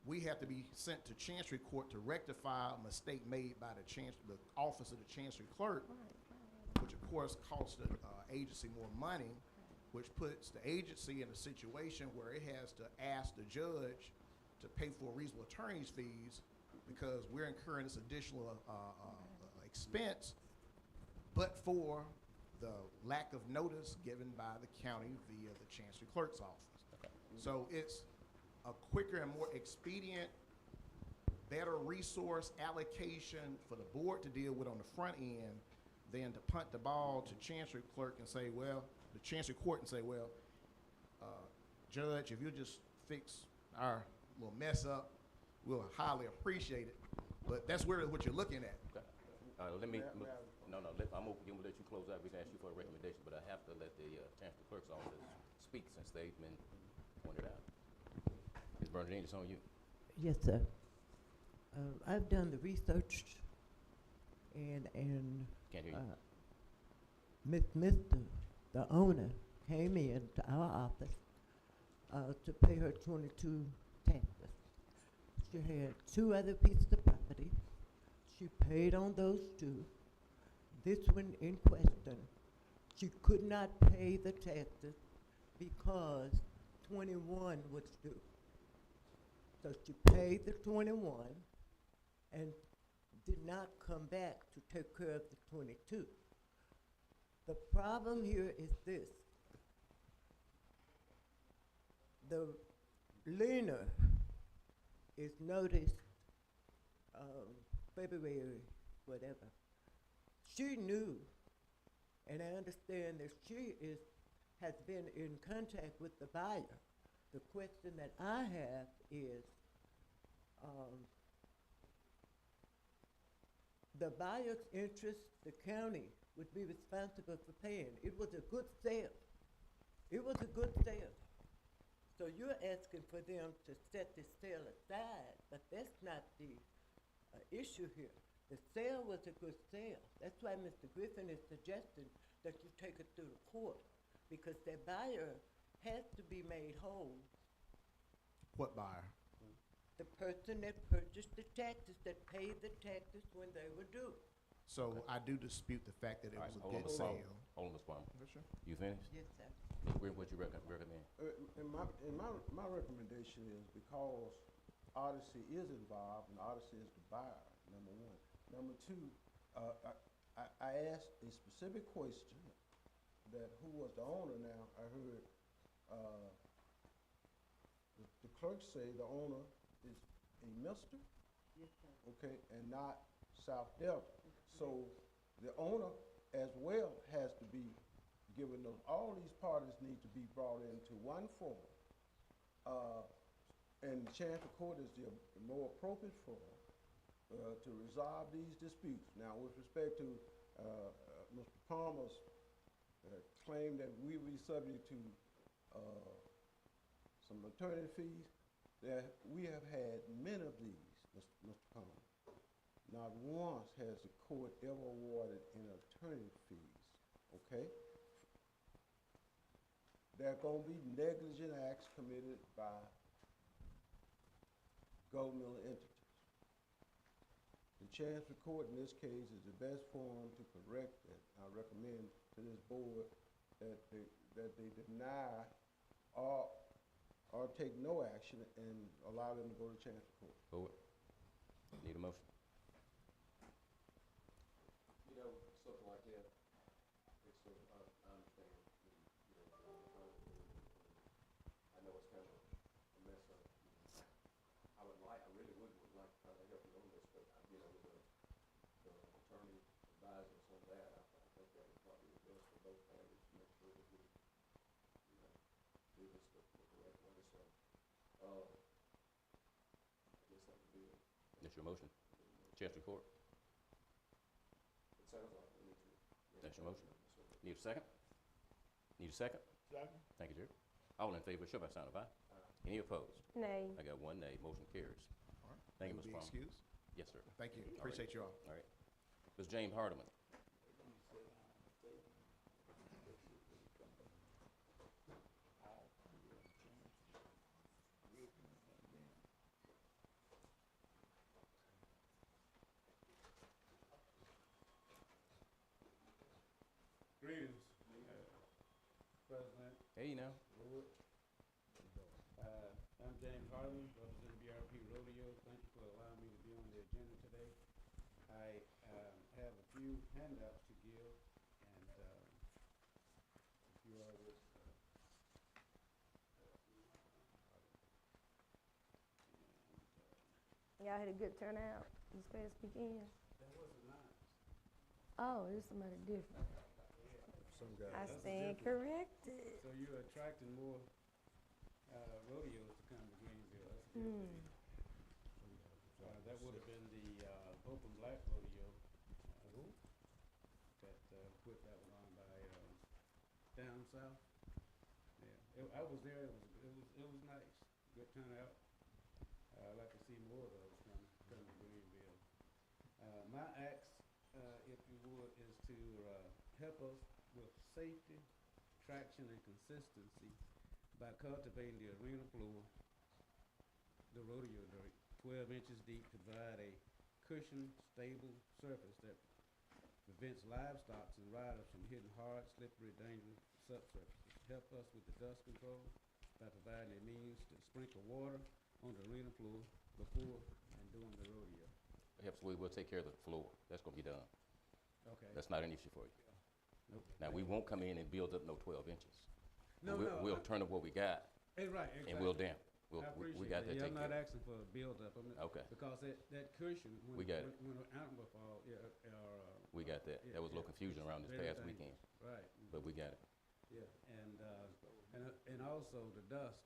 we have to be sent to Chancery Court to rectify a mistake made by the Office of the Chancery Clerk, which of course costs the agency more money, which puts the agency in a situation where it has to ask the judge to pay for reasonable attorney's fees because we're incurring this additional expense, but for the lack of notice given by the county via the Chancery Clerk's office. Okay. So it's a quicker and more expedient, better resource allocation for the board to deal with on the front end than to punt the ball to Chancery Clerk and say, well, the Chancery Court and say, well, Judge, if you just fix our little mess up, we'll highly appreciate it. But that's really what you're looking at. Okay. I'm gonna let you close out. We can ask you for a recommendation, but I have to let the Chancery Clerk's office speak since they've been pointed out. Ms. Bernadine, it's on you. Yes, sir. I've done the research, and Can't hear you. Mr. the owner came in to our office to pay her 22 taxes. She had 2 other pieces of property. She paid on those 2. This one in question, she could not pay the taxes because 21 was due. So she paid the 21 and did not come back to take care of the 22. The problem here is this. The lender is noticed February, whatever. She knew, and I understand that she has been in contact with the buyer. The question that I have is, the buyer's interest, the county would be responsible for paying. It was a good sale. It was a good sale. So you're asking for them to set the sale aside, but that's not the issue here. The sale was a good sale. That's why Mr. Griffin is suggesting that you take it through the court, because their buyer has to be made whole. What buyer? The person that purchased the taxes, that paid the taxes when they were due. So I do dispute the fact that it was a good sale. Hold on, Ms. Palmer. Sure. You finished? Yes, sir. Ms. Griffin, what you recommend? My recommendation is because Odyssey is involved and Odyssey is the buyer, number 1. Number 2, I asked a specific question that who was the owner now. I heard the clerk say the owner is a Mister, Yes, sir. okay, and not South Delta. So the owner as well has to be given those, all these parties need to be brought into one forum. And the Chancery Court is the more appropriate forum to resolve these disputes. Now, with respect to Mr. Palmer's claim that we will be subject to some attorney fees, that we have had many of these, Mr. Palmer. Not once has the court ever awarded any attorney fees, okay? There are going to be negligent acts committed by governmental entities. The Chancery Court in this case is the best forum to correct that. I recommend to this board that they deny or take no action and allow them to go to Chancery Court. Need a motion? You know, something like that, it's sort of, I understand, you know, I know it's kind of a mess up. I really would like to try to help you on this, but, you know, the attorney advised us on that. I think that would probably be best for both parties to make sure that we, you know, do this the correct way, so, I guess that would be it. That's your motion? Chancery Court? It sounds like we need to. That's your motion? Need a second? Need a second? Second. Thank you, Jerry. All in favor, show by sign of aye. Any opposed? Nay. I got one nay. Motion carries. All right. Thank you, Will Mr. be Farmer. excused. Yes, sir. Thank you. All right. Appreciate you all. All right. Ms. James Hardeman. Greetings, President, Hey, now. Board. I'm James Harlan, representing BRP Rodeo. Thank you for allowing me to be on the agenda today. I have a few handouts to give, and if you all would. Y'all had a good turnout this past weekend? That wasn't nice. Oh, it's somebody different. Some guys. I That's stand different. corrected. So you're attracting more rodeos to come to Greenville. That's a good Hmm. thing. That would have been the Open Black Rodeo that put that one on by down south. Yeah, I was there. It was nice. Good turnout. I'd like to see more of those come to Greenville. My ask, if you would, is to help us with safety, traction, and consistency by cultivating the arena floor, the rodeo dirt, 12 inches deep, to provide a cushioned, stable surface that prevents livestock and riders from hitting hard, slippery, dangerous subsurfaces. Help us with the dust control by providing a means to sprinkle water on the arena floor before and during the rodeo. Absolutely, we'll take care of the floor. That's gonna be done. Okay. That's not an issue for you. Nope. Now, we won't come in and build up no 12 inches. No, no. We'll turn up what we got, Hey, right, exactly. and we'll damp. I appreciate We got that Yeah, taken I'm not care of. asking for a build-up. Okay. Because that cushion, We got it. when an animal fall, We got that. yeah, There was a little yeah. confusion around this Very past dangerous. weekend, Right. but we got it. Yeah, and also the dust,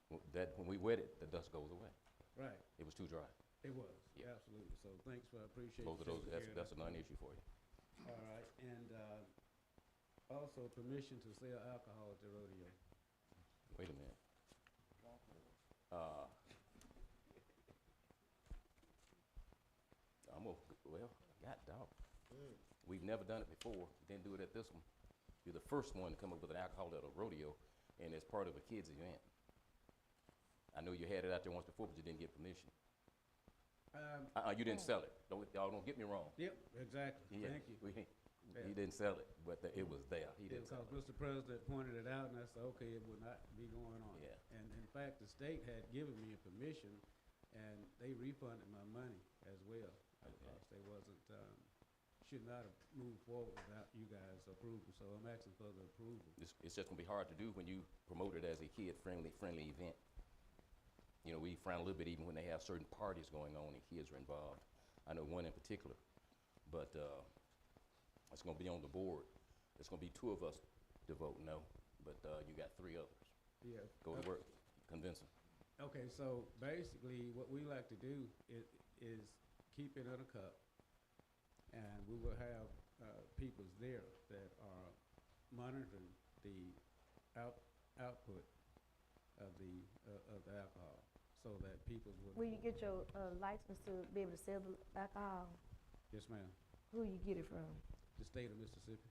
When we wet it, the dust goes away. right, It was too dry. it was, Yeah. absolutely. So thanks for, I appreciate. Both of you those, taking that's care of that's a that for me. non-issue for you. All right, and also permission to sell alcohol at the rodeo. Wait a minute. God dog. We've never done it before. Didn't do it at this one. You're the first one to come up with an alcohol at a rodeo, and it's part of a kids' event. I know you had it out there once before, but you didn't get permission. You didn't sell it. Y'all don't get me wrong. Yep, exactly. Yeah, Thank you. He didn't sell it, but it was there. He didn't sell Because it. Mr. President pointed it out, and I said, okay, it would not be going on. Yeah. And in fact, the state had given me a permission, and they refunded my money as well. Because they wasn't, should not have moved forward without you guys' approval, so I'm asking for the approval. It's just gonna be hard to do when you promote it as a kid-friendly event. You know, we frown a little bit even when they have certain parties going on and kids are involved. I know one in particular, but it's gonna be on the board. It's gonna be 2 of us to vote no, but you got 3 others. Yeah. Go to work, convince them. Okay, so basically, what we like to do is keep it in a cup, and we will have peoples there that are monitoring the output of the alcohol, so that people would. Will you get your license to be able to sell the alcohol? Yes, ma'am. Who you get it from? The state of Mississippi.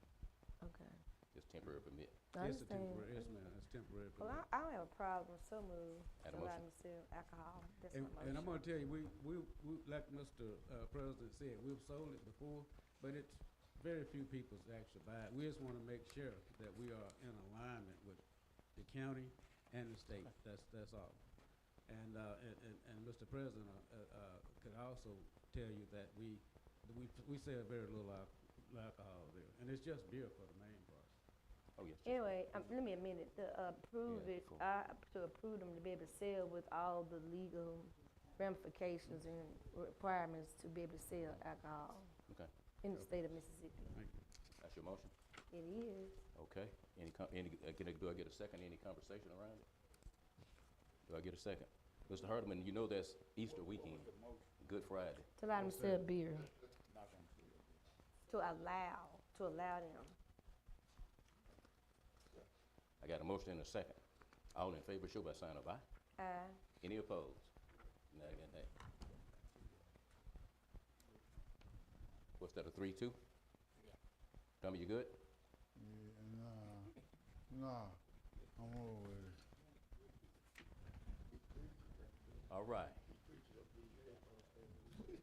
Okay. Just temporary permit. I Yes, understand. yes, ma'am. It's temporary. Well, permit. I don't have a problem with some of Had a allowing motion. to sell alcohol. That's And, my and I'm motion. gonna tell you, we like Mr. President said, we've sold it before, but it's very few people actually buy it. We just wanna make sure that we are in alignment with the county and the state. That's all. And Mr. President, could also tell you that we sell very little alcohol there, and it's just beer for the main part. Oh, yes. Anyway, let me a minute, to approve Yeah, it, cool. to approve them to be able to sell with all the legal ramifications and requirements to be able to sell alcohol Okay, in the state of Mississippi. Thank you. that's your motion? It is. Okay, do I get a second, any conversation around it? Do I get a second? Mr. Hardeman, you know that's Easter weekend, Good Friday. To allow them to sell beer. To allow them. I got a motion and a second. All in favor, show by sign of aye. Aye. Any opposed? Nay, nay, nay. What's that, a 3-2? Tommy, you good? Yeah, nah, I'm over with it. All right.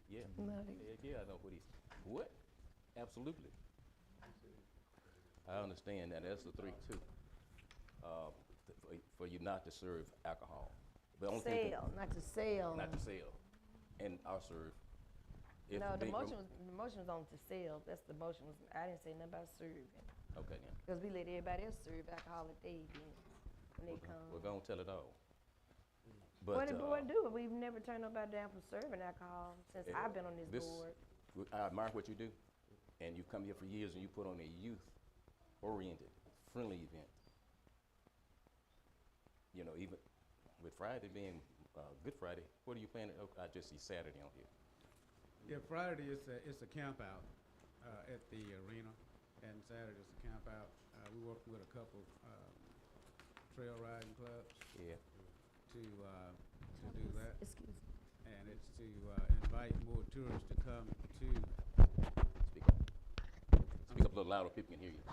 Yeah. No. Yeah, I know what? Absolutely. I understand that, that's the 3-2. For you not to serve alcohol. The only thing Sell, not to sell. Not to sell. And I'll serve. If No, the they- motion was on to sell, that's the motion was, I didn't say nothing about serving. Okay, then. Cause we let everybody else serve alcohol at their event when they come. We're gonna tell it all. What But, the board do? We've never turned nobody down from serving alcohol since I've been on this board. I admire what you do, and you've come here for years and you put on a youth-oriented, friendly event. You know, even with Friday being Good Friday, what are you planning? Oh, I just see Saturday on here. Yeah, Friday it's a camp out at the arena, and Saturday it's a camp out. We work with a couple trail riding clubs. Yeah. To do that. Excuse me. And it's to invite more tourists to come to. Speak up a little louder, people can hear you.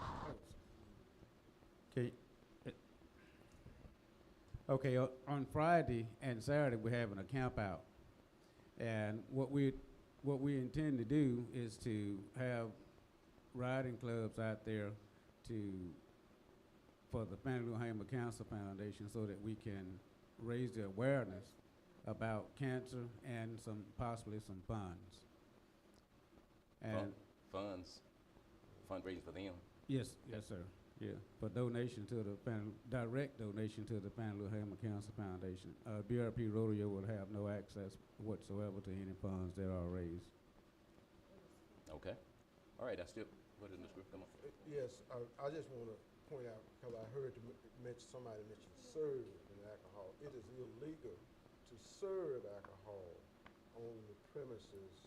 Okay, on Friday and Saturday, we're having a camp out. And what we intend to do is to have riding clubs out there for the Fannie Lou Hamer Cancer Foundation so that we can raise the awareness about cancer and possibly some funds. And Fundraising for them? yes, sir. Yeah, for donation to the direct donation to the Fannie Lou Hamer Cancer Foundation. BRP Rodeo will have no access whatsoever to any funds that are raised. Okay. All right, what is Ms. Griffin, come on. Yes, I just want to point out, because I heard somebody mention serve in alcohol. It is illegal to serve alcohol on the premises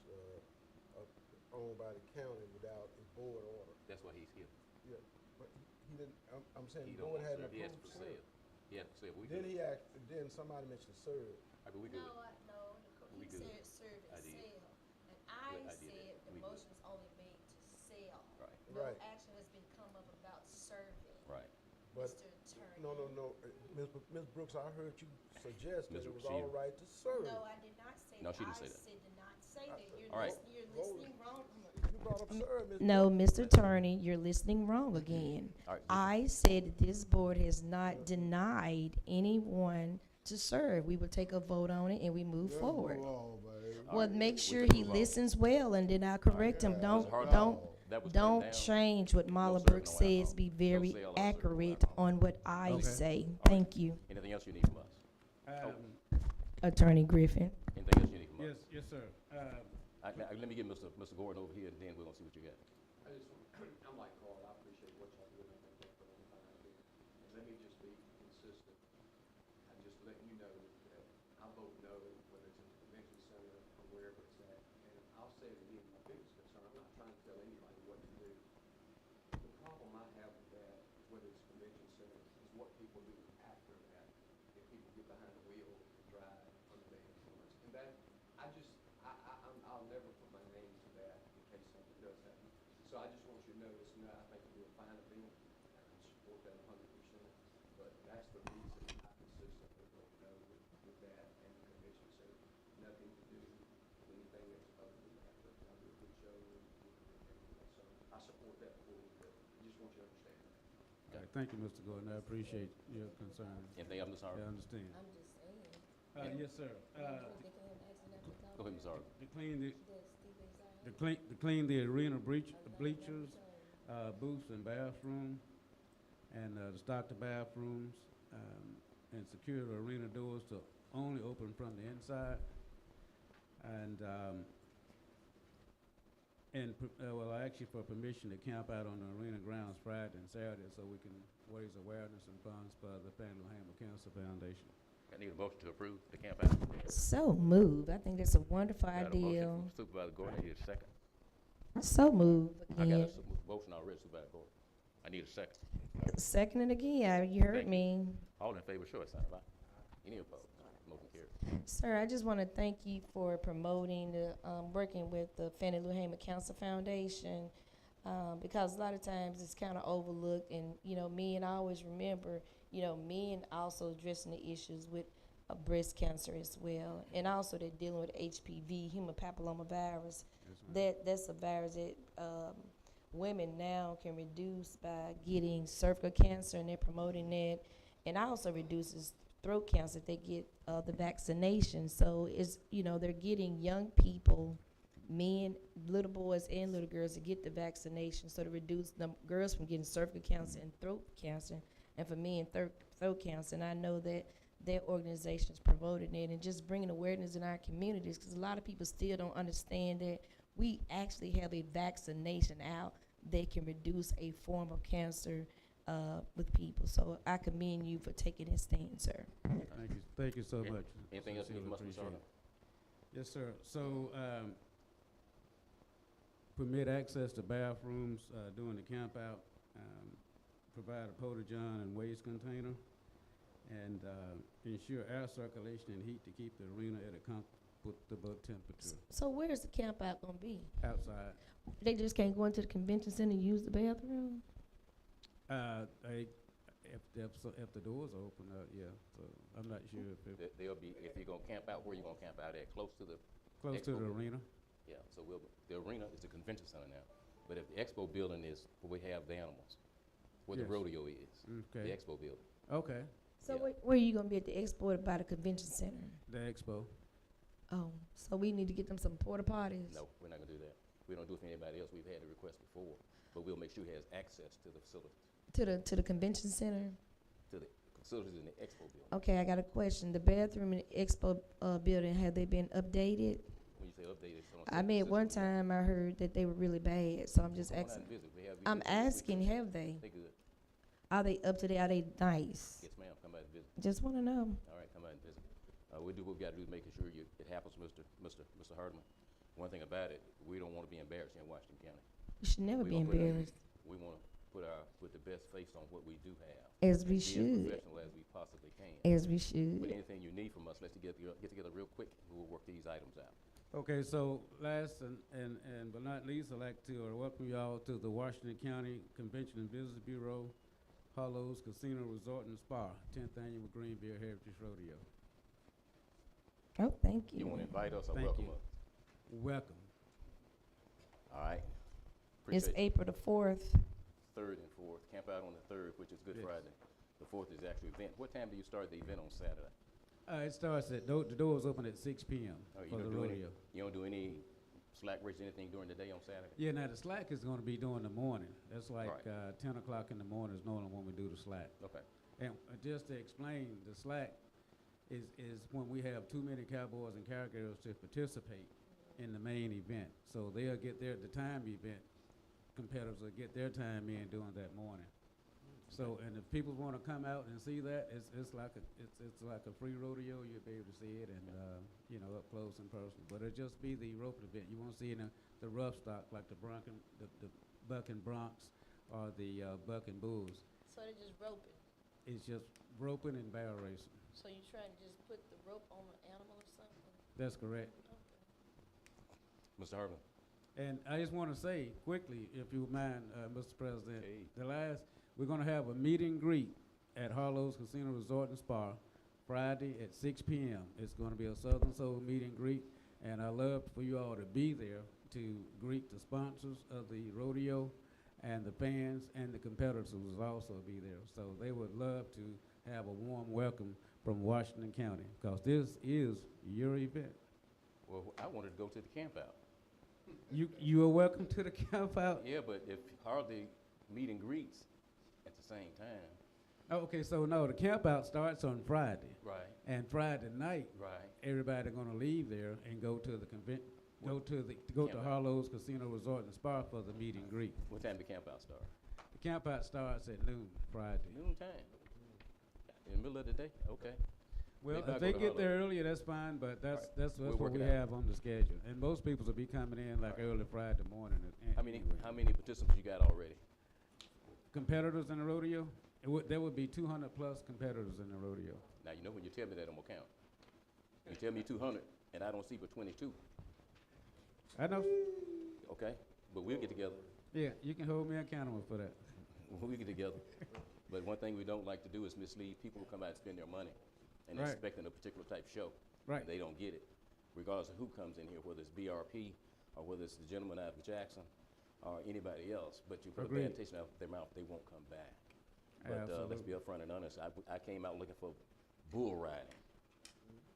owned by the county without a board order. That's why he's here. Yeah, but he didn't, I'm saying He the don't board want hadn't serve. He asked approved for serve. sale. He asked for sale. Then then somebody mentioned serve. I mean, we good. No, We he good. said serve I and did. sell. And I Good, I did said it. the We motion good. was only made to sell. Right. No Right. action has been come up about serving. Right. But Mr. Attorney. No. Ms. Brooks, I heard you suggest that Ms. it was Brooks, all right to serve. No, I did not say No, that. she didn't say I that. did not say that. You're All right. you're listening wrong. You brought up serve, Ms. No, Brooks. Mr. Attorney, you're listening wrong again. All right. I said that this board has not denied anyone to serve. We will take a vote on it and we move Let's forward. move on, baby. All Well, right, make we sure can he move on. listens well and then I'll correct him. Yeah, Don't, Mr. Harden, don't, that was turned don't down. change what Marla serve, Brooks no says. alcohol. Be No very sale, no serve, no accurate alcohol. on what I Okay. say. right. Thank you, Anything else you need from us? Attorney Griffin. Anything else you need from us? Yes, sir. Let me get Mr. Gordon over here, and then we're gonna see what you got. I just want, I'm like Carl, I appreciate what y'all doing, I think y'all put on fire here. And let me just be consistent, and just let you know that I vote no, whether it's in the convention center or wherever it's at. And I'll say it again, my biggest concern, I'm not trying to tell anybody what to do. The problem I have with that, whether it's convention center, is what people do after that. If people get behind the wheel and drive under the influence. And that, I'll never put my name to that in case something does happen. So I just want you to know this, I think it'll be a fine event, and I support that 100%. But that's the reason I consistently vote no with that and the convention center. Nothing to do with anything that's other than that, but I'll do a good show and everything. So I support that fully, but I just want you to understand that. All right, thank you, Mr. Gordon. I appreciate your concern. Anything else, Mr. I Harden? understand. I'm just saying. Yes, sir. Go ahead, Ms. Harvey. To clean the arena bleachers, booths and bathrooms, and to stock the bathrooms, and secure the arena doors to only open from the inside. Well, I ask you for permission to camp out on the arena grounds Friday and Saturday so we can raise awareness and funds for the Fannie Lou Hamer Cancer Foundation. I need a motion to approve the camp out. So moved. I think that's a wonderful Got a motion idea. from Supervisor Gordon. I need a second. So moved I got again. a motion already, Supervisor Gordon. I need a second. Second it again. You heard Thank you. me. All in favor, show a sign of aye. Any opposed? Motion carried. Sir, I just want to thank you for promoting the, working with the Fannie Lou Hamer Cancer Foundation, because a lot of times it's kind of overlooked, and, you know, I always remember, you know, men also addressing the issues with breast cancer as well, and also they're dealing with HPV, human papillomavirus. That's a virus that women now can reduce by getting cervical cancer, and they're promoting that, and also reduces throat cancer if they get the vaccination. So it's, you know, they're getting young people, men, little boys and little girls, to get the vaccination, so to reduce the girls from getting cervical cancer and throat cancer, and for men throat cancer. And I know that their organization is promoting it and just bringing awareness in our communities, because a lot of people still don't understand that we actually have a vaccination out that can reduce a form of cancer with people. So I commend you for taking this stand, sir. Thank you so much. Anything else you Sincerely must be appreciate sorry? it. Yes, sir. So, permit access to bathrooms during the camp out, provide a porta-john and waste container, and ensure air circulation and heat to keep the arena at a comfortable temperature. So where's the camp out gonna be? Outside. They just can't go into the convention center and use the bathroom? If the doors are open, yeah. So I'm not sure if They'll be, if you're gonna camp out, where you gonna camp out at? Close to the close to expo the building? arena. Yeah, so the arena is the convention center now, but if the expo building is where we have the animals, where the Yes. rodeo is, Okay. the expo building. Okay. So Yeah. where are you gonna be at the expo by the convention center? The expo. Oh, so we need to get them some porta potties? No, we're not gonna do that. We don't do it for anybody else. We've had the request before, but we'll make sure he has access to the facilities, To the convention center? to the facilities in the expo building. Okay, I got a question. The bathroom in the expo building, have they been updated? When you say updated, someone I said mean, at one system. time I heard that they were really bad, so I'm just Come on out asking. and visit. We have I'm visitors every week. asking, have they? They good. Are they up to date? Are they nice? Yes, ma'am. Come out and visit. Just wanna know. All right, come out and visit. We'll do what we gotta do to making sure it happens, Mr. Hardman. One thing about it, we don't wanna be embarrassed here in Washington County. We should never We be gonna put our- embarrassed, We wanna put the best face on what we do have. as we Be as should, professional as we possibly can. as we But should. anything you need from us, let's get together real quick, and we'll work these items out. Okay, so last and but not least, I'd like to welcome you all to the Washington County Convention and Visitors Bureau, Hollows Casino Resort and Spa, 10th Annual Green Beer Heritage Rodeo. Oh, thank You you. wanna invite us or Thank welcome you. us? Welcome. All right. It's Appreciate you. April the 4th. 3rd and 4th, camp out on the 3rd, which is Good Yes. Friday. The 4th is the actual event. What time do you start the event on Saturday? It starts at, the doors open at 6 p.m. Oh, you for the don't do any, rodeo. you don't do any slack race, anything during the day on Saturday? Yeah, now the slack is gonna be during the morning. That's like, Right. 10 o'clock in the morning is normally when we do the slack. Okay. And just to explain, the slack is when we have too many cowboys and cowgirls to participate in the main event. So they'll get the time event, competitors will get their time in during that morning. So, and if people wanna come out and see that, it's like a free rodeo, you'll be able to see it and, up close and personal. But it'll just be the roping event. You won't see the rough stock like the buck and broncs or the buck and bulls. So they're just roping. It's just roping and barrel racing. So you trying to just put the rope on an animal or something? That's correct. Mr. Harvin? And I just want to say quickly, if you mind, Mr. President, we're going to have a meet and greet at Harlow's Casino Resort and Spa Friday at 6 p.m. It's going to be a Southern Soul meet and greet, and I love for you all to be there to greet the sponsors of the rodeo and the fans and the competitors who will also be there. So they would love to have a warm welcome from Washington County, because this is your event. Well, I wanted to go to the camp out. You are welcome to the camp out. Yeah, but if hardly meet and greets at the same time. Oh, okay, so no, the camp out starts on Friday. Right. And Friday night, Right. everybody gonna leave there and go to the go to Camp out. Harlow's Casino Resort and Spa for the meet and greet. What time the camp out start? The camp out starts at noon Friday. Noon time. In the middle of the day? Okay. Well, Maybe I'll if go they to get there Harlow. earlier, that's fine, but that's We'll what work we it out. have on the schedule. And most people will be coming in like early Friday morning. How many anyway. participants you got already? Competitors in the rodeo? There would be 200 plus competitors in the rodeo. Now, you know when you tell me that, I'm gonna count. You tell me 200, and I don't see but 22. I know. Okay? But we'll get together. Yeah, you can hold me accountable for that. We'll get together. But one thing we don't like to do is mislead people who come out and spend their money and Right. expecting a particular type show. Right. And they don't get it, regardless of who comes in here, whether it's BRP or whether it's the gentleman out of Jackson or anybody else. But you put a Agreed. bad taste out of their mouth, they won't come back. But let's be upfront and honest. I came out looking for bull riding.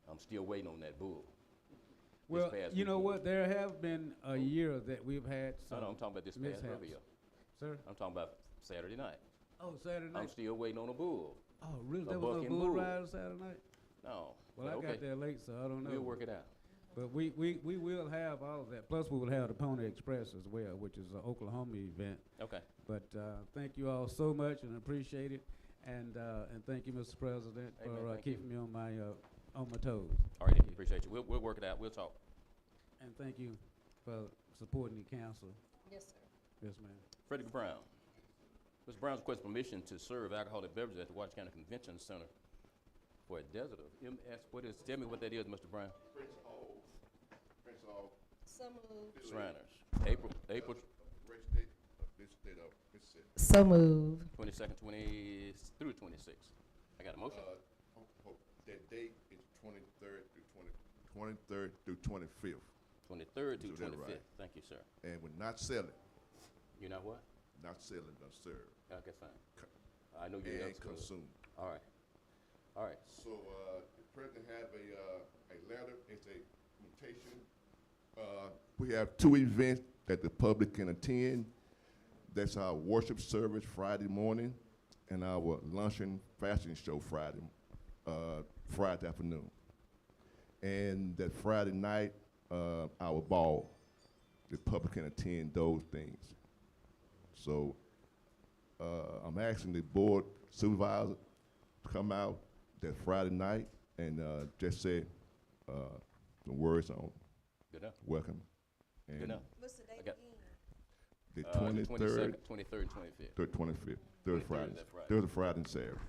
I'm still waiting on that bull. Well, past you know weekend. what? There have been a year that we've had some No, I'm talking about this past mishaps. rodeo. Sir? I'm talking about Saturday night. Oh, Saturday I'm night. still waiting on a bull. Oh, really? a There was no bucking bull bull. ride on Saturday night? No. Well, I But got there late, so I don't know. We'll work it out. But we will have all of that. Plus, we will have the Pony Express as well, which is an Oklahoma event. Okay. But thank you all so much and appreciate it. And thank you, Mr. President, Amen. for Thank you. keeping me on my toes. All right, Thank you. appreciate you. We'll work it out. We'll talk. And thank you for supporting the council. Yes, sir. Yes, ma'am. Frederick Brown. Mr. Brown's requested permission to serve alcoholic beverages at the Washington County Convention Center for a desert of MS. Tell me what that is, Mr. Brown. Prince Hall, So moved. Shriners. April race date of this state of Mississippi. So moved. 22nd, 20 through 26th. I got a motion. That date is 23rd through 25th. 23rd through So that 25th. right. Thank you, sir. And we're not selling, You know what? not selling, but serve. Okay, fine. I know you And else. consume. All right. All right. So, the president have a letter, it's a invitation. We have 2 events that the public can attend. That's our worship service Friday morning and our luncheon fashion show Friday afternoon. And that Friday night, our ball, the public can attend those things. So, I'm asking the board supervisor to come out that Friday night and just say some words on Good enough. welcome. Good enough. What's the date I got- again? The 22nd, 23rd, 23rd, 25th. 25th, 23rd third is Friday, that Friday. third Friday and Saturday.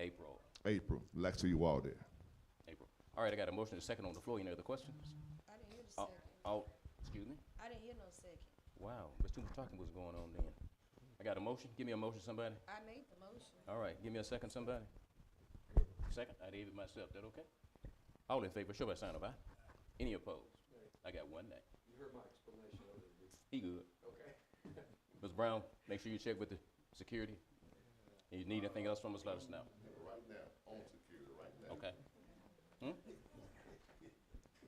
April. April, like to see you all there. April. All right, I got a motion and a second on the floor. Any other questions? I didn't hear the Excuse me? I didn't hear no second. Wow, there's too much talking was going on then. I got a motion. Give me a motion, somebody. I made the motion. All right, give me a second, somebody. Second, I gave it myself. That okay? All in favor, show by sign of aye. Any opposed? I got one nay. You heard my explanation of it. He good. Okay. Ms. Brown, make sure you check with the security. And you need anything else from us, let us know. Right now, on security, right now. Okay. Hmm?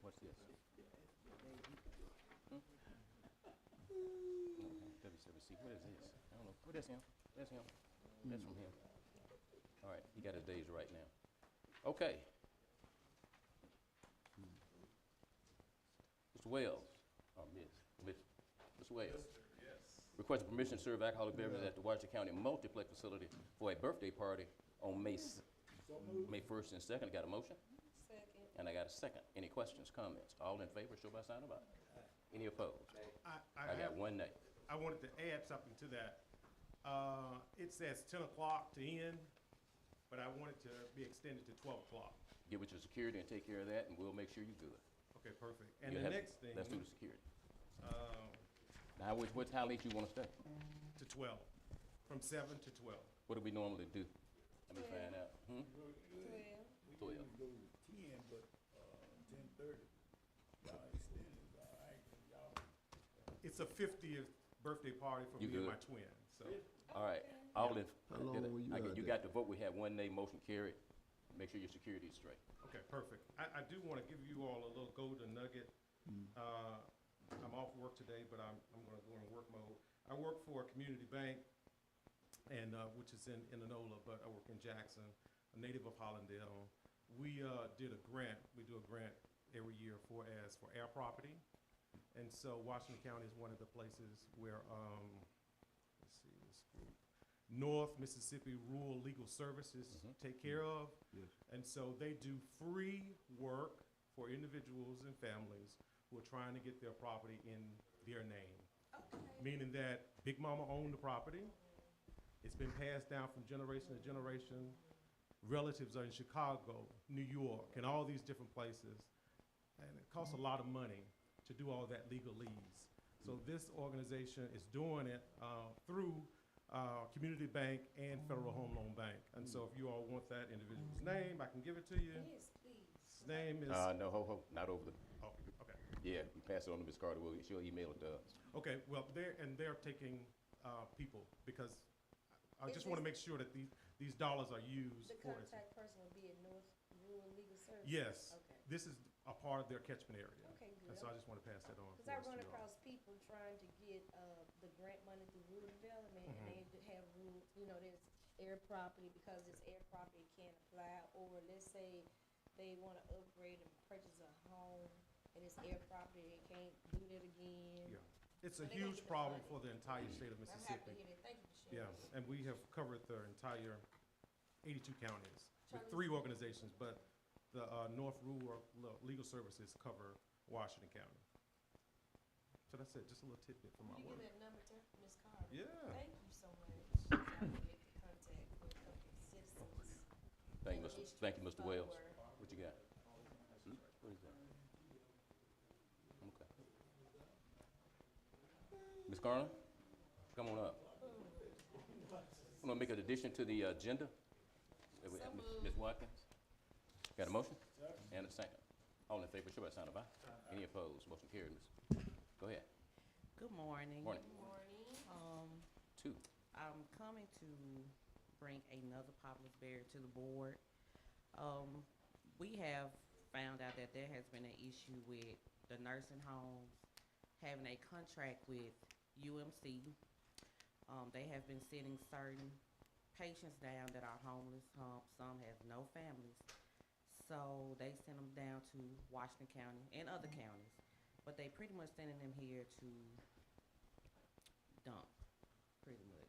What's this? Hmm? WCC, what is this? I don't know. What is him? That's him. That's from him. All right, he got his days right now. Okay. Mr. Wells, or Miss Wells. Requesting permission to serve alcoholic beverages at the Washington County Multiplex Facility for a birthday party on May 1st and 2nd. I got a motion? Second. And I got a second. Any questions, comments? All in favor, show by sign of aye. Any opposed? I got one nay. I wanted to add something to that. It says 10 o'clock to end, but I want it to be extended to 12 o'clock. Get with your security and take care of that, and we'll make sure you're good. Okay, perfect. And You the have- next thing, Let's do the security. uh, Now, how late you want to stay? to 12, from 7 to 12. What do we normally do? Let me find out. 12. Go to 10, but 10:30. Y'all extended, all right, y'all. It's a 50th birthday party for You me and good? my twin, so. All right, all in. How long were you out You there? got the vote, we have one nay, motion carried. Make sure your security is straight. Okay, perfect. I do want to give you all a little golden nugget. I'm off work today, but I'm going to go in work mode. I work for a community bank, and which is in Enola, but I work in Jackson, a native of Hollandale. We did a grant. We do a grant every year for air property, and so Washington County is one of the places where let's see this group, North Mississippi Rural Legal Services take care of. Yes. And so they do free work for individuals and families who are trying to get their property in their name. Meaning that Big Mama owned the property. It's been passed down from generation to generation. Relatives are in Chicago, New York, and all these different places. And it costs a lot of money to do all that legalese. So this organization is doing it through Community Bank and Federal Home Loan Bank. And so if you all want that individual's name, I can give it to you. Yes, please. His name is, No, not over the, oh, okay. yeah, you pass it on to Ms. Carter, she'll email it to us. Okay, well, they're taking people because I just want to make sure that these dollars are used The for this. contact person will be at North Rural Legal Services? Yes, Okay. this is a part of their catchment area. Okay, good. And so I just want to pass that on. Because I for us run to all. across people trying to get the grant money through rural development, and they have rural, there's air property, because it's air property, it can't apply, or let's say they want to upgrade and purchase a home, and it's air property, they can't do that again. Yeah, it's a So they gotta huge get the problem money. for the entire state of I'm happy to Mississippi. hear that. Thank you for sharing. Yeah, and we have covered the entire 82 counties with Charlie? 3 organizations, but the North Rural Legal Services cover Washington County. So that's it, just a little tidbit from my Will you work. give that number to Ms. Carter? Yeah. Thank you so much. I will make the contact with citizens. Thank you, and the thank you, district Mr. Wells. forward. What you got? What is that? Okay. Ms. Garner, come on up. I'm gonna make an addition to the agenda. Ms. Watkins, got a motion? And a second. All in favor, show by sign of aye. Any opposed? Motion carried. Go ahead. Good morning. Morning. Two. I'm coming to bring another Poplar's Berry to the board. We have found out that there has been an issue with the nursing homes having a contract with UMC. They have been sending certain patients down that are homeless. Some have no families. So they send them down to Washington County and other counties. But they pretty much sending them here to dump, pretty much.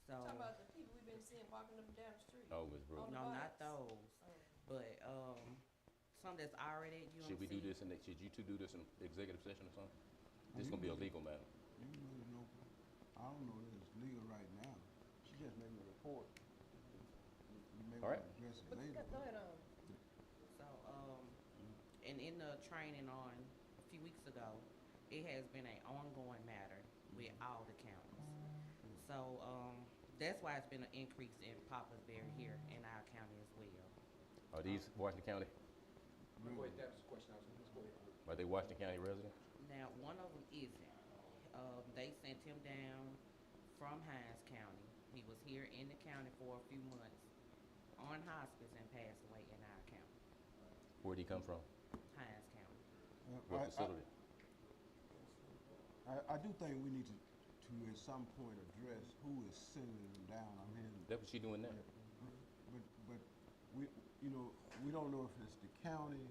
So, Talking about the people we've been seeing walking up and down the street. Oh, Ms. Brooks. On the no, not bikes. those, but, some that's already at UMC. Should we do this should you two do this in executive session or something? This is gonna be a legal matter. You really know, I don't know if it's legal right now. She just made me a report. You may All right. wanna address it But later. go ahead on. So, and in the training on a few weeks ago, it has been an ongoing matter with all the counties. So, that's why it's been an increase in Poplar's Berry here in our county as well. Are these Washington County, Go ahead, that was the question I was gonna, let's go ahead. are they Washington County residents? Now, one of them isn't. They sent him down from Hines County. He was here in the county for a few months on hospice and passed away in our county, Where'd he come from? Hines County. What facility? I do think we need to at some point address who is sending them down. I mean, That's what she doing now. but we, we don't know if it's the county,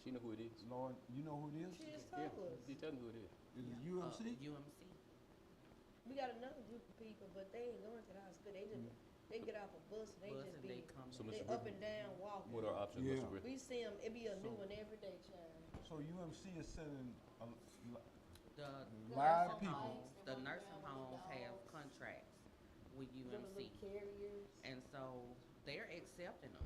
She know who it is. Lord, you know who it is? She just Yeah, told us. you tell me who it is. Is it UMC? UMC. We got another group of people, but they ain't going to the hospital. They just, they get off a bus and they Bus just and be, they come So, they Mr. up and down walking. What are options, Yeah. Mr. Griffin? We see them, it be a new So- one every day, child. So UMC is sending The live nursing people. homes, the nursing homes have contracts with Little UMC. carriers. And so they're accepting them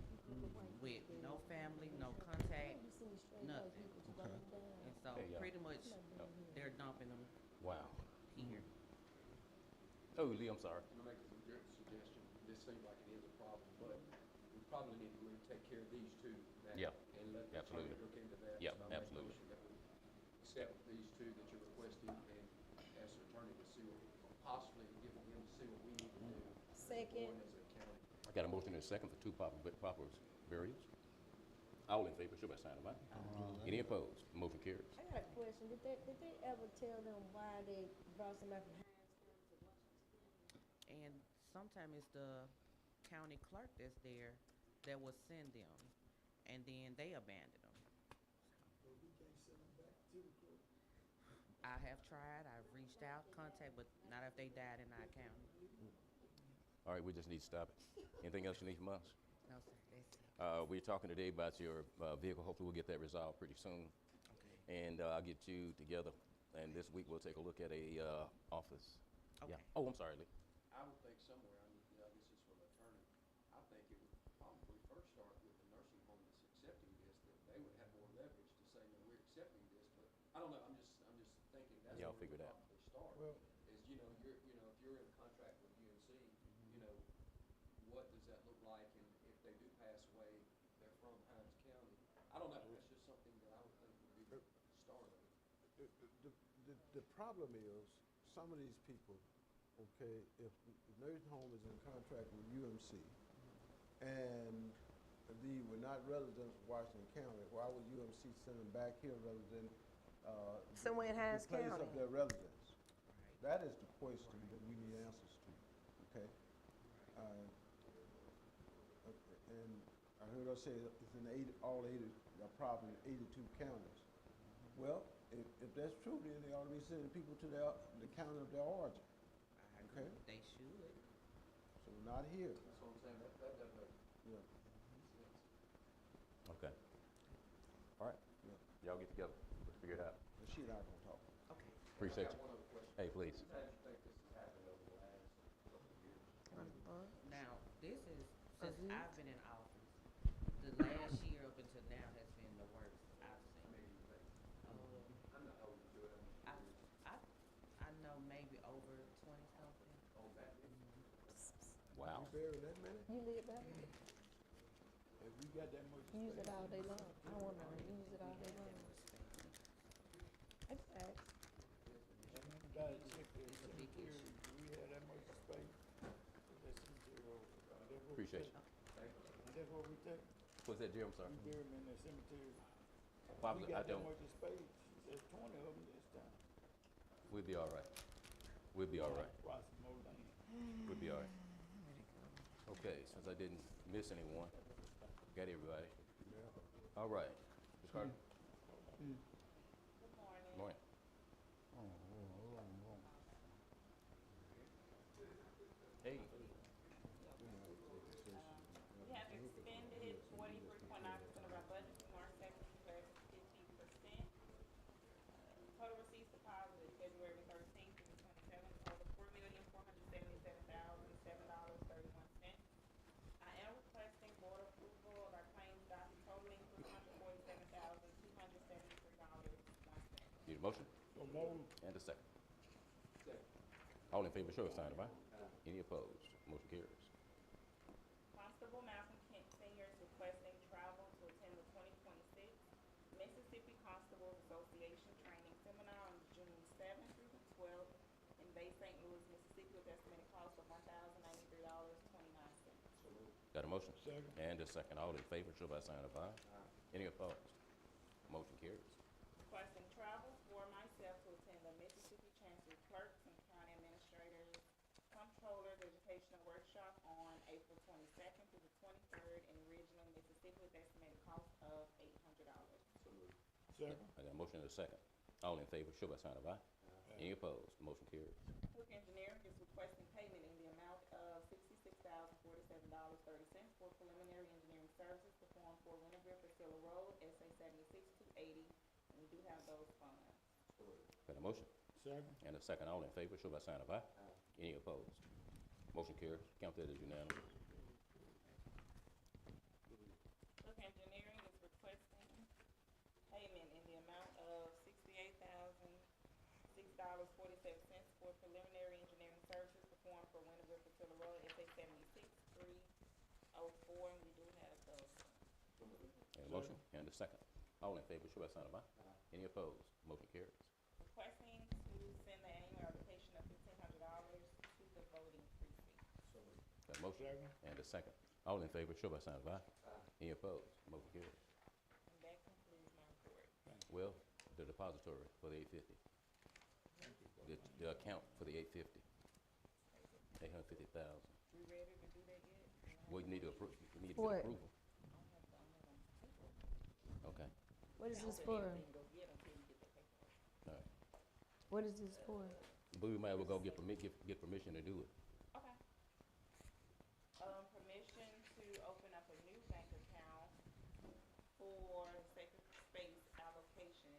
with no family, no contact, You see straight white nothing. people just walking down. And so Hey, y'all. pretty much they're dumping them Wow. here. Oh, Lee, I'm sorry. I'm gonna make a suggestion. This seems like it is a problem, but we probably need to really take care of these two now. Yeah, And let the attorney absolutely. look into that. Yeah, So I make a absolutely. motion that we accept these two that you're requesting and ask the attorney to see what possibly see what we need to do. Second. As a county. I got a motion and a second for two paupers burials. All in favor, show by sign of aye. Any opposed? Motion carries. I got a question. Did they ever tell them why they brought somebody from Hines County to Washington? And sometimes it's the county clerk that's there that will send them, and then they abandon them. I have tried, I've reached out, contact, but not if they died in our county. All right, we just need to stop it. Anything else you need from us? No, sir, that's it. We're talking today about your vehicle. Hopefully, we'll get that resolved pretty soon. Okay. And I'll get you together. And this week, we'll take a look at a office. Okay. Yeah. Oh, I'm sorry, Lee. I would think somewhere, I mean, this is for the attorney, I think it would probably first start with the nursing home that's accepting this, that they would have more leverage to say, no, we're accepting this, but I don't know, I'm just thinking that's Yeah, where I'll figure we it out. probably start. Well- Is, if you're in a contract with UNC, what does that look like, and if they do pass away, they're from Hines County? I don't know, that's just something that I would think would be the start of it. The problem is, some of these people, okay, if the nursing home is in contract with UMC, and they were not residents of Washington County, why would UMC send them back here rather than, Somewhere in Hines replace County. up their residence? That is the question that we need answers to, okay? And I heard her say it's in all 80, probably 82 counties. Well, if that's true, then they ought to be sending people to the county of their origin. I agree. Okay. They should. So not here. That's what I'm saying, that doesn't make Yeah. sense. Okay. All right. Yeah. Y'all get together. Let's figure it out. And she and I gonna talk. Okay. Appreciate I you. got one other question. Hey, please. How do you think this has happened over the last couple of years? Now, this is, since I've been in office, the last year up until now has been the worst I've seen. I'm not open to it, I'm just curious. I know maybe over 20 something. Okay. Wow. You buried that many? You live back there. If we got that much Use it space. all day long. I wanna use it all day long. I just asked. Appreciate you. That's what we take. What's that, Jim? I'm sorry. We bury them in the cemetery. Probably, We I got that don't. much space. There's 20 of them this time. We'll be all right. We'll be all right. Watch some more land. We'll be all right. Okay, since I didn't miss anyone, got everybody. All right. Ms. Carter? Good Morning. morning. Hey. We have expended 43.9% of our budget for March 7th, declared 50%. Total receipts deposited February 13th through the 27th over $4,477,007.31. I am requesting board approval of our claims docket totaling $347,273.01. Need a motion? And a second. All in favor, show of sign of aye. Any opposed? Motion carries. Constable Malcolm Kent Sr. is requesting travel to attend the 2026 Mississippi Constables Association Training Seminar on June 7th through the 12th in Bay St. Louis, Mississippi, with estimated cost of $1,093.29. Got a motion? Second. And a second. All in favor, show by sign of aye. Any opposed? Motion carries. Requesting travel for myself to attend the Mississippi Chancery Clerks and County Administrators Comptrollers Educational Workshop on April 22nd through the 23rd in Ridgeland, Mississippi, with estimated cost of $800. Second. I got a motion and a second. All in favor, show by sign of aye. Any opposed? Motion carries. Cook Engineering is requesting payment in the amount of $66,047.30 for preliminary engineering services performed for Winterville Priscilla Road, SA 76-280, and we do have those funds. Got a motion? Second. And a second. All in favor, show by sign of aye. Any opposed? Motion carries. Count that as unanimous. Cook Engineering is requesting payment in the amount of $68,006.47 for preliminary engineering services performed for Winterville Priscilla Road, SA 76-304, and we do have those. And a motion and a second. All in favor, show by sign of aye. Any opposed? Motion carries. Requesting to send the annual application of $1,500 to the voting Got a motion and a second. All in favor, show by sign of aye. Any opposed? Motion carries. And that concludes my report. Well, the depository for the 850. The account for the 850. 850,000. We ready to do that yet? We need to approve, we need to What? get approval. Okay, What is this for? Go get 'em till we get the paperwork. all right. What is this for? But we might as well go get permission to do it. Okay. Permission to open up a new bank account for sacred space allocation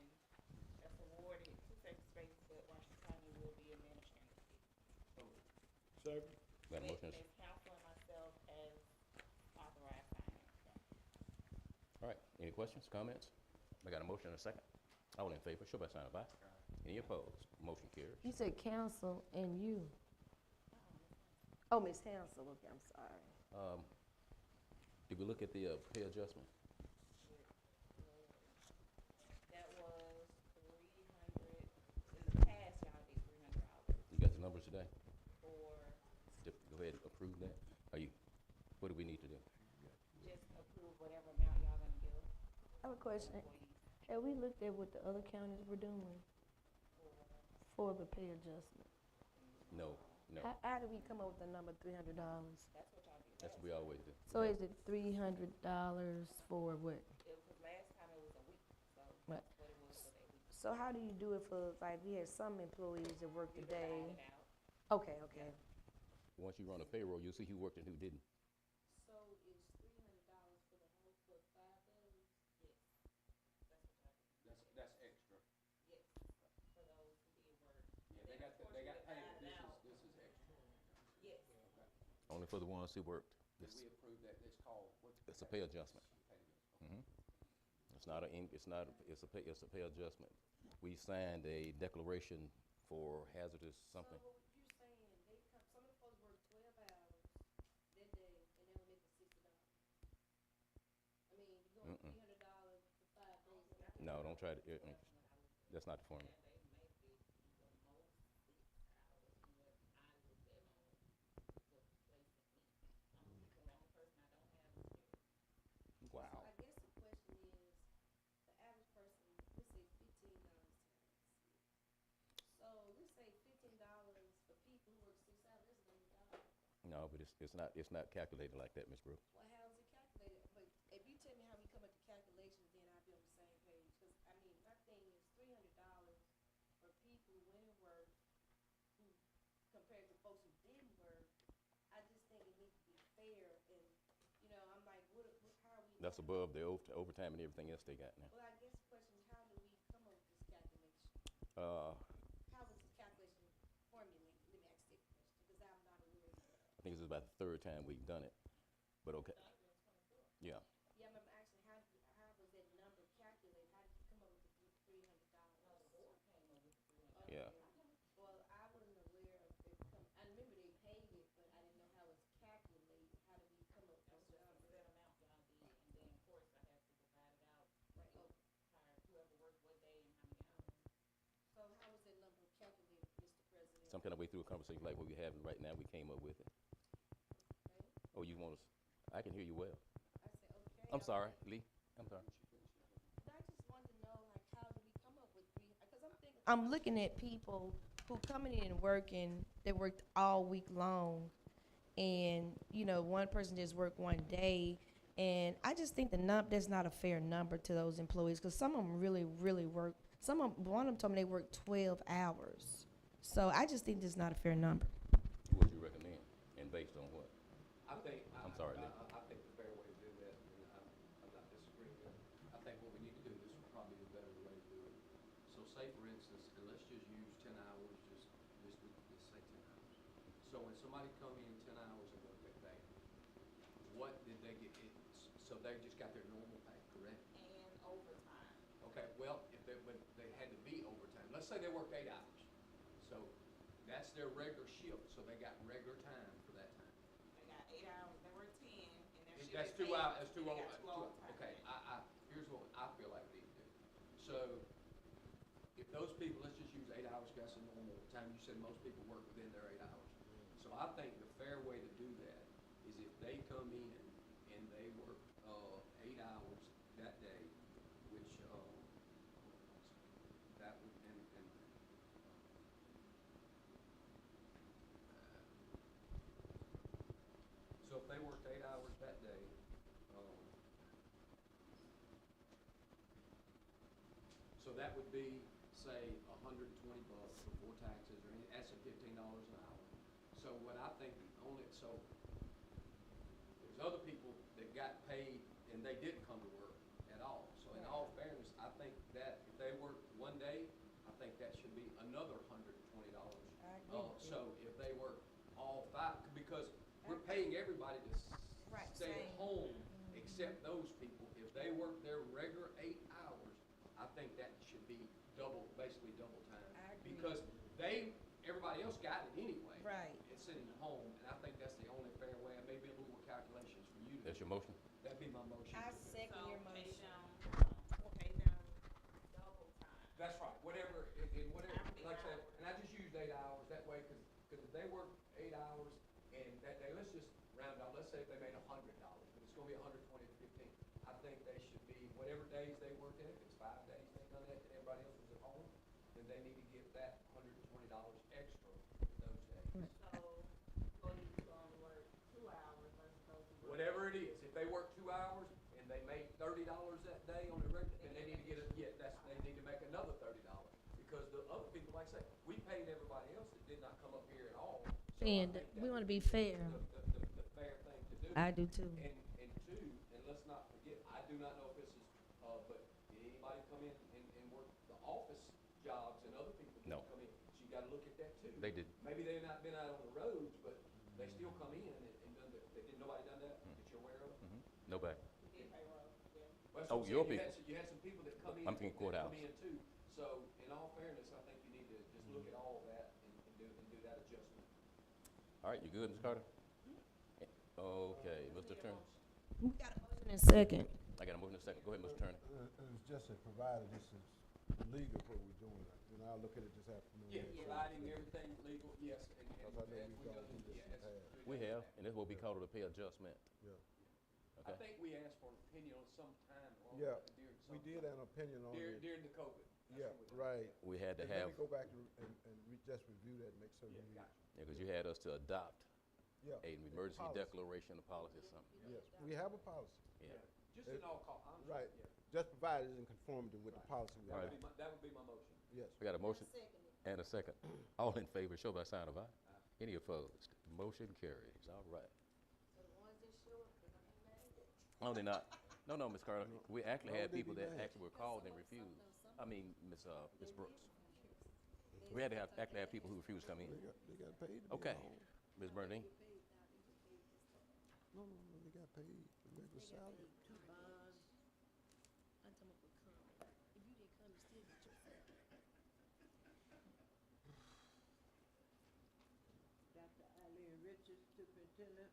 that's awarded to sacred space, but Washington County will be administering the fee. Second. Got a motion? As council and myself as authorized signer. All right, any questions, comments? I got a motion and a second. All in favor, show by sign of aye. Any opposed? Motion carries. You said council and you. Oh, Miss Hansel, okay, I'm sorry. Did we look at the pay adjustment? That was 300, in the past, y'all did $300 You got the numbers today? for Go ahead and approve that. What do we need to do? just approve whatever amount y'all gonna give I have a question. employees. Have we looked at what the other counties were doing for the pay adjustment? No. How did we come up with the number $300? That's what y'all did. That's what we always do. So is it $300 for what? It was, last time it was a week, so Right. that's what it was for that week. So how do you do it for, like, we had some employees that worked We a day? divide it out. Okay, okay. Once you run a payroll, you'll see who worked and who didn't. So it's $300 for the whole, for 5 days? Yes. That's what y'all did. That's extra. Yes, for those who did work. Yeah, And they then, got, of course, they we got paid, divide it out. this is extra. Yes. Only for the ones who worked. Did we approve that, it's called, what's? It's a pay adjustment. Pay adjustment. It's not it's a pay adjustment. We signed a declaration for hazardous something. So what you're saying, some of the folks work 12 hours that day and they only make $60. I mean, you're going $300 for 5 days. No, don't try to, that's not the formula. They may be the most 6 hours, and what I looked at on was placing me. I'm the wrong person, I don't have experience. Wow. I guess the question is, the average person, let's say $15 times 6. So let's say $15 for people who work 6 hours, that's $100. No, but it's not calculated like that, Ms. Brooks. Well, how is it calculated? But if you tell me how we come up with the calculation, then I'll be on the same page. Because, I mean, my thing is $300 for people who went and worked, who, compared to folks who didn't work, I just think it needs to be fair. And, you know, I'm like, how are we? That's above the overtime and everything else they got now. Well, I guess the question is, how do we come up with this calculation? Uh, How was this calculation formulated? Let me ask that question, because I'm not aware of that. I think this is about the 3rd time we've done it, but okay. Yeah. Yeah, I'm asking, how was that number calculated? How did you come up with the $300? Yeah. Well, I wasn't aware of it. I remember they paid it, but I didn't know how it's calculated. How did we come up with this number? Set amount y'all did, and then, of course, I have to divide it out. Right. Whoever worked what day and how many hours. So how was that number calculated, Mr. President? Some kind of way through a conversation like what we having right now, we came up with it. Okay. Oh, you want us, I can hear you well. I said, okay. I'm sorry, Lee, I'm sorry. I just wanted to know, like, how did we come up with because I'm thinking. I'm looking at people who coming in and working, they worked all week long. And, you know, one person just worked one day. And I just think that's not a fair number to those employees, because some of them really, really work. One of them told me they worked 12 hours. So I just think this is not a fair number. What would you recommend, and based on what? I think, I'm sorry, Lee. I think the fair way to do that, and I'm not disagreeing with it, I think what we need to do, this would probably be a better way to do it. So say, for instance, and let's just use 10 hours, just say 10 hours. So when somebody come in 10 hours and work that day, what did they get, so they just got their normal pay, correct? And overtime. Okay, well, but they had to be overtime, let's say they worked 8 hours. So that's their regular shift, so they got regular time for that time. They got 8 hours, they worked 10, and their shift That's is 2 8, hours, that's and 2 they hours. got 2 overtime. Okay, here's what I feel like we need to do. So, if those people, let's just use 8 hours, that's a normal time, you said most people work within their 8 hours. So I think the fair way to do that they come in and they work, 8 hours that day, which, that would, so if they worked 8 hours that day, so that would be, say, $120 before taxes, or any, that's at $15 an hour. So what I think, so there's other people that got paid and they didn't come to work at all. So in all fairness, I think that if they work one day, I think that should be another $120. I agree. So if they work all 5, because we're paying everybody to Right, stay at same. home except those people. If they work their regular 8 hours, I think that should be basically double time. I agree. Because everybody else got it anyway. Right. It's sitting at home, and I think that's the only fair way, and maybe a little more calculations for you to. That's your motion? That'd be my motion. I second So your pay motion. them double time. That's right, whatever, and whatever, How many like I said, hours? and I just used 8 hours that way, cause if they work 8 hours, and that day, let's just round out, let's say if they made $100, but it's gonna be 120 to 15. I think they should be, whatever days they work in, if it's 5 days they done that, and everybody else was at home, then they need to get that $120 extra those days. So employees gonna work 2 hours as opposed to. Whatever it is, if they work 2 hours and they make $30 that day on the regular, then they need to get they need to make another $30. Because the other people, like I say, we paid everybody else that did not come up here at all. So I And think we that wanna would be fair. The fair thing to do. I do too. And two, and let's not forget, I do not know if this is, but did anybody come in and work the office jobs and other people didn't No. come in? So you gotta look at that too. They did. Maybe they've not been out on the roads, but they still come in and done that. Nobody done that that you're aware of? Nobody. We did payroll, yeah. Well, that's Oh, what I'm your saying. people. You had some people that come in. I'm thinking that courthouse. Come in too. So in all fairness, I think you need to just look at all of that and do that adjustment. All right, you good, Ms. Carter? Okay, Mr. Attorney. We got a motion and second. I got a motion in a second. Go ahead, Mr. Attorney. It's just a provider, this is legal what we're doing, I'll look at it this afternoon. Yeah, providing everything legal, yes, and Because I know as we've we gone done, through this in the yes. past. We have, and this is what we call it a pay adjustment. Yeah. I Okay? think we asked for an opinion on some time Yeah, during we some. did an opinion on it. During the COVID. That's Yeah, what we done. right. We had to And have, Let me go back and just review that, and make sure Yeah, we. gotcha. because you had us to adopt Yeah. an emergency policy. declaration of policy or something. Yes, we have a policy. Yeah. Just an all call, I'm Right, yeah. just provided it's in conformity with the policy we Right. have. That would be my motion. Yes. We got a motion and a second. All in favor, show by sign of aye. Any opposed? Motion carries. All right. No, they're not. No, Ms. Carter. We actually Why had would they people be that mad? actually were called and refused. I mean, Ms. Brooks. We had to actually have people who refused to come in. They got paid to be Okay. at home. Ms. Bernadine? No, they got paid the regular salary. Dr. Eileen Richards, Superintendent.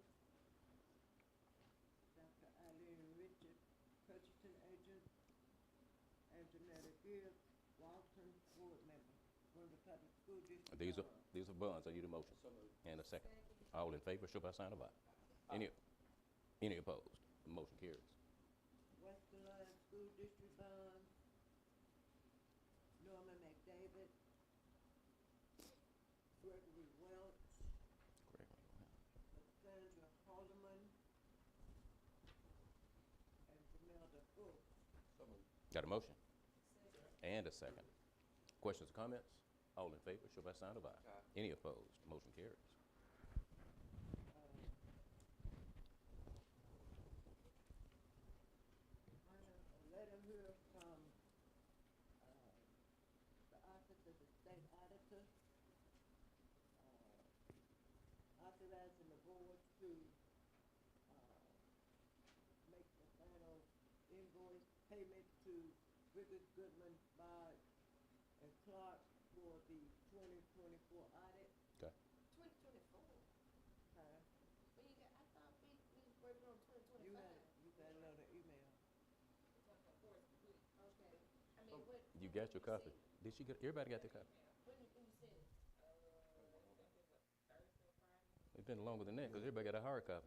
Dr. Eileen Richards, Purchasing Agent. Anjanetta Gibbs, Walton, Board Member, Winter Public School District. These are bonds. Are you the motion? And a second. All in favor, show by sign of aye. Any opposed? The motion carries. Western Line School District Bond. Norman McDavid. Gregory Welch. Sandra Haldeman. And Jamelda Brooks. Got a motion? And a second. Questions or comments? All in favor, show by sign of aye. Any opposed? Motion carries. A letter here from the Office of the State Auditor, authorizing the board to make the final invoice payment to Bridget Goodman, Bard, and Clark for the 2024 audit. Okay. 2024. Huh? Well, you got, I thought we was working on 2025. You got another email. Okay. I mean, what? You got your copy? Did she get, everybody got their copy? When you send it? It's been longer than that, because everybody got a hard copy.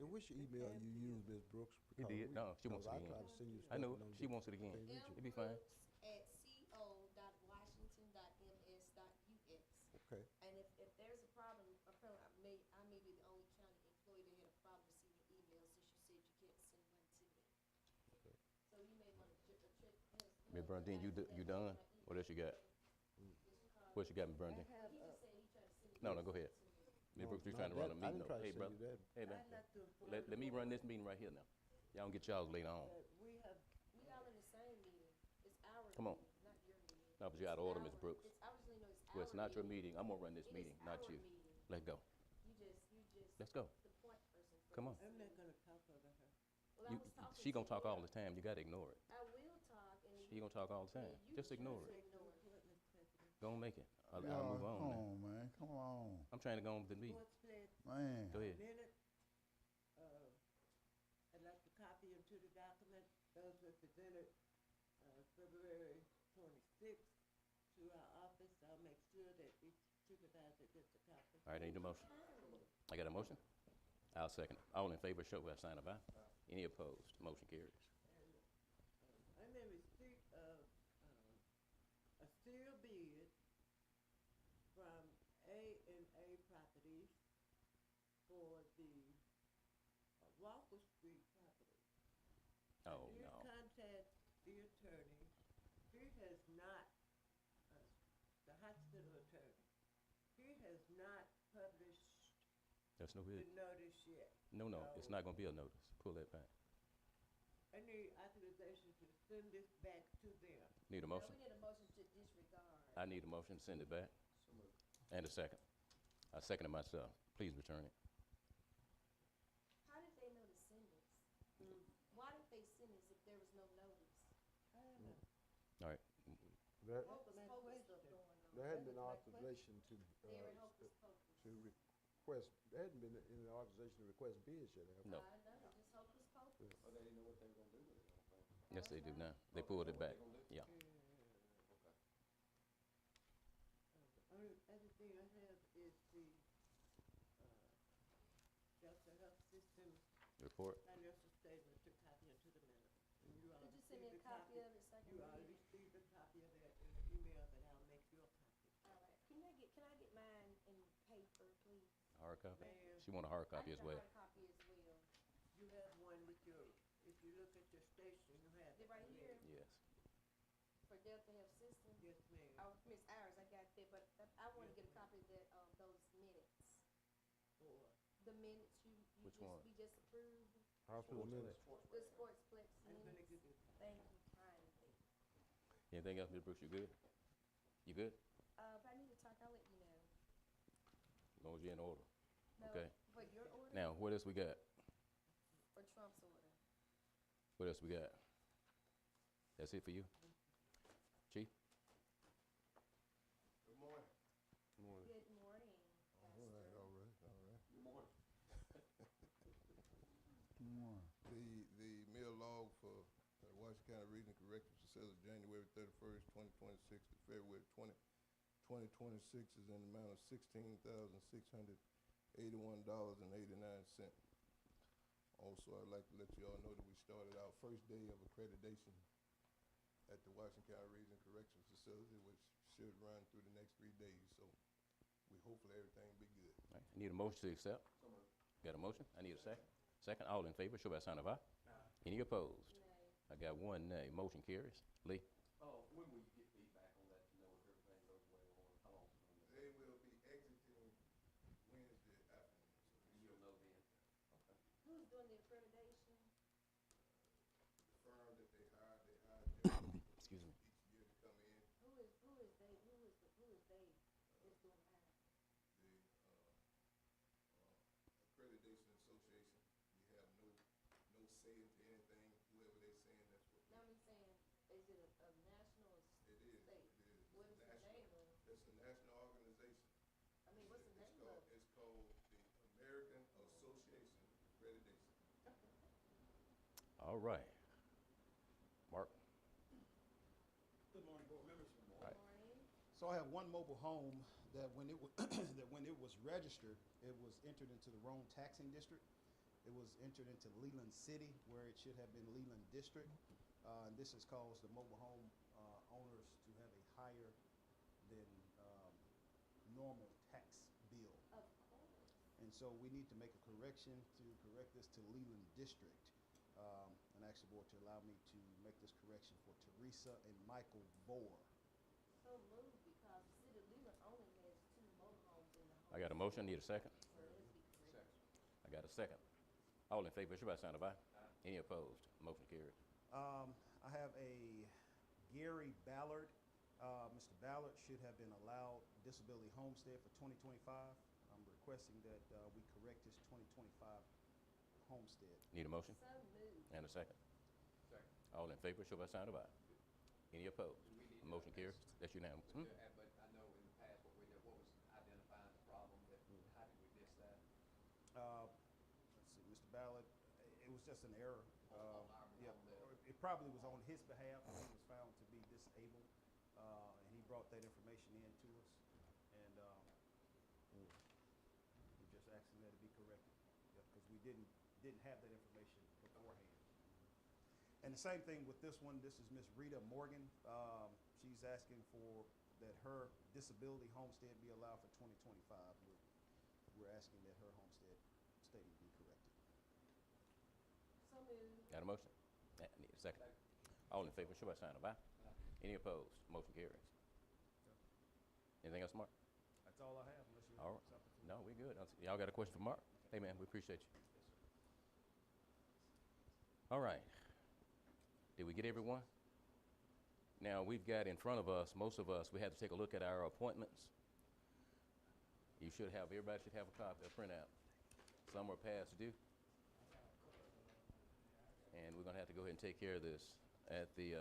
And which email you use, Ms. Brooks? He Because did. we- No, she wants it I again. tried to send you I know stuff and it. She wants it again. can't reach it. It'll be fine. at co.washington.ms.us. Okay. And if there's a problem, apparently I may be the only county employee that had a problem receiving emails since you said you can't send one to me. Okay. So you may want to check. Ms. Brandine, you done? What else you got? What you got, Ms. Brandine? He just said he tried to send it. No, go ahead. Ms. Brooks, you trying to run a meeting? I didn't try to Hey, send brother. you that. Hey, man. I'd like to inform Let me run this meeting right here now. Y'all can get y'all's later on. we have, We all in the same meeting. It's our Come on. meeting, not your meeting. No, but you out of order, Ms. Brooks. It's, I was letting you know it's Well, our it's not your meeting. meeting. I'm gonna run this It is meeting, not our you. meeting. Let's go. You just. Let's go. The point person. for Come on. this I'm not meeting. gonna talk over her. Well, I You, was talking she gonna to talk all you. the time. You gotta ignore it. I will talk and. She gonna talk all the time. you Just ignore choose it. to ignore it. Go on, make it. I'll Y'all, move on come now. on, man, come on, I'm trying to go on with the meeting. What's that? man. Go ahead. Minute, I'd like to copy them to the document. Those were presented, February 26th to our office. I'll make sure that each supervisor gets a copy. All right, I need a motion. I got a motion? I'll second. All in favor, show by a sign of aye. Any opposed? Motion carries. I'm in receipt of a sealed bid from A&A Properties for the Walker Street property. Oh, Did no. contact the attorney. He has not, the hospital attorney, he has not published That's no the good. notice yet. No, it's not gonna be a notice. Pull that back. I need authorization to send this back to them. Need a No, motion? we need a motion to disregard. I need a motion, send it back. And a second. I second it myself. Please return it. How did they know to send this? Why did they send this if there was no notice? I don't know. All right. There, Hocus my pocus question. stuff going on. there hadn't been That was my authorization Very hocus pocus. to request, there hadn't been any authorization to request bids yet, have No. I know, just hocus pocus. Oh, they didn't know what they were gonna do with it, I don't think. Yes, they do now. They pulled it back. Yeah. The only other thing I have is the, Delta Health System Report. financial statement to copy into the minute. And you all Could you send me received a copy of it so I can You all read it? received a copy of that in the email that I'll make you a copy. All right, can I get mine in paper, please? Hard copy? Ma'am. She want a hard copy I as need a well. hard copy as well. You have one with your, if you look at your station, you have. Is it right one here? there. Yes. For Delta Health System? Yes, ma'am. Oh, Miss Iris, I got that, but I wanna get a copy of that, those minutes. Or, The minutes Which one? we just approved, Hospital minutes. the Sportsplex I'm gonna minutes. give you. Thank you kindly. Anything else, Ms. Brooks? You good? You good? If I need to talk, I'll let you know. As long as you're in order. No, Okay. For your order? Now, what else we got? For Trump's order? What else we got? That's it for you? Chief? Good morning. Good morning. All right, Pastor. all right, all right. Good morning. Come on. The mail log for Washington County Regional Correctional Facility, January 31st, 2026 to February 2026 is in the amount of $16,681.89. Also, I'd like to let you all know that we started our first day of accreditation at the Washington County Regional Correctional Facility, which should run through the next 3 days. So we hopefully everything will be good. All right. I need a motion to accept. So moved. Got a motion? I need a second. Second, all in favor, show by sign of aye. Any opposed? Nay. I got one nay. Motion carries. Lee? Oh, when will you get feedback on that to know if everything goes well, or how long is it gonna They will be exiting Wednesday afternoon. So You'll know then. Okay. Who's doing the accreditation? the firm that they hired them Excuse me. each year to come in. Who is they, that's doing that? The Accreditation Association, we have no say into anything, whoever they saying, that's what. Now I'm saying, is it a national or It is, state? it is. What is It's the national. name of it? It's a national organization. I mean, what's the It's name called- of it? It's called the American Association of Accreditation. All right. Mark? Good morning, board members. Right. Morning. So I have one mobile home that when it was, that when it was registered, it was entered into the wrong taxing district. It was entered into Leland City, where it should have been Leland District. And this has caused the mobile home owners to have a higher than normal tax bill. Of course. And so we need to make a correction to correct this to Leland District. And ask the board to allow me to make this correction for Teresa and Michael Vore. So moved because the city of Leland only has 2 motorhomes in the whole. I got a motion, need a second? So let's be correct. I got a second. All in favor, show by sign of aye. Any opposed? Motion carried. I have a Gary Ballard. Mr. Ballard should have been allowed disability homestead for 2025. I'm requesting that we correct his 2025 homestead. Need a motion? So moved. And a second. Second. All in favor, show by sign of aye. Any opposed? Do we need to Motion address- carries. That's unanimous. But I know in the past what we did, what was identifying the problem, that, how did we miss that? Let's see, Mr. Ballard, it was just an error. On our- Yeah, on the- it probably was on his behalf. He was found to be disabled, and he brought that information in to us. And we're just asking that it be corrected, because we didn't have that information beforehand. And the same thing with this one. This is Miss Rita Morgan. She's asking for that her disability homestead be allowed for 2025. We're asking that her homestead statement be corrected. So moved. Got a motion? I need a second. All in favor, show by sign of aye. Any opposed? Motion carries. Anything else, Mark? That's all I have, unless you All have right. something. No, we good. Y'all got a question for Mark? Hey, man, we appreciate you. All right. Did we get everyone? Now, we've got in front of us, most of us, we had to take a look at our appointments. You should have, everybody should have a copy, a printout. Some are past due. And we're gonna have to go ahead and take care of this at the,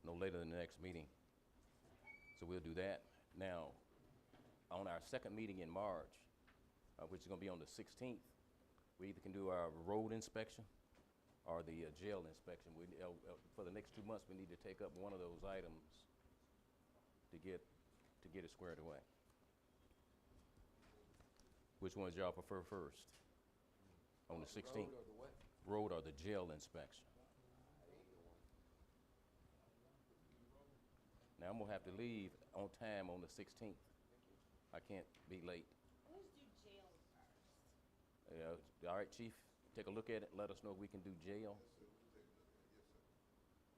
no later than the next meeting. So we'll do that. Now, on our second meeting in March, which is gonna be on the 16th, we either can do our road inspection or the jail inspection. For the next 2 months, we need to take up one of those items to get it squared away. Which ones y'all prefer first? On the 16th? Road or the what? Road or the jail inspection? Now, I'm gonna have to leave on time on the 16th. I can't be late. Let's do jail first. All right, Chief, take a look at it, let us know if we can do jail.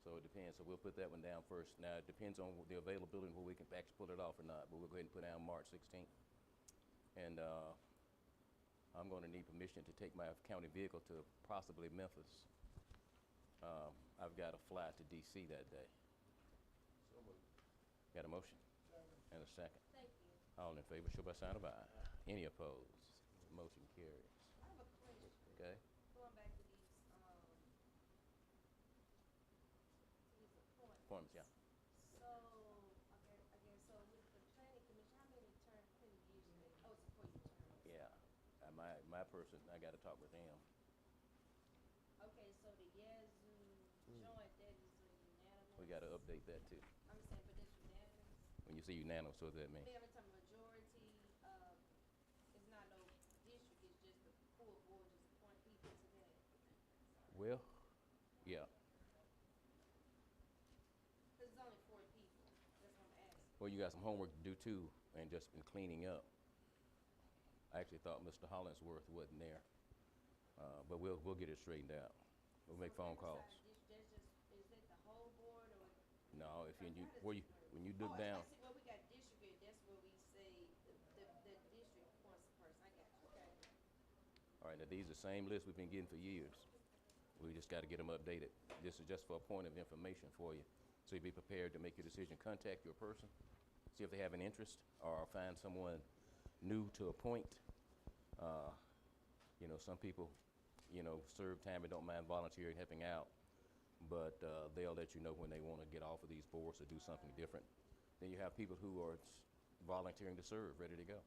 So it depends, so we'll put that one down first. Now, it depends on the availability and where we can actually pull it off or not, but we'll go ahead and put down March 16th. And I'm gonna need permission to take my county vehicle to possibly Memphis. I've got a flight to DC that day. So moved. Got a motion? And a second. Thank you. All in favor, show by sign of aye. Any opposed? Motion carries. I have a question. Okay? Going back to these appointments. Forms, yeah. So, okay, so with the planning commission, how many terms can you usually, oh, it's a 4-year term. Yeah. My person, I gotta talk with them. Okay, so the Yazoo joint, that is a unanimous. We gotta update that too. I'm just saying, but that's unanimous. When you say unanimous, what does that mean? I mean, every time majority, it's not no district, it's just the full board just appoint people to that. Well, yeah. Cause it's only 4 people, that's what I'm asking. Well, you got some homework to do too, and just been cleaning up. I actually thought Mr. Hollingsworth wasn't there, but we'll get it straightened out. We'll make phone calls. That's just, is that the whole board or? No, if you, when you Oh, look down, I see, well, we got district, that's where we say the district appoints a person, I got you, okay. all right, now these are the same lists we've been getting for years. We just gotta get them updated. This is just for a point of information for you. So you be prepared to make your decision. Contact your person, see if they have an interest, or find someone new to appoint. You know, some people, serve time and don't mind volunteering, helping out, but they'll let you know when they wanna get off of these boards or do something different. Then you have people who are volunteering to serve, ready to go.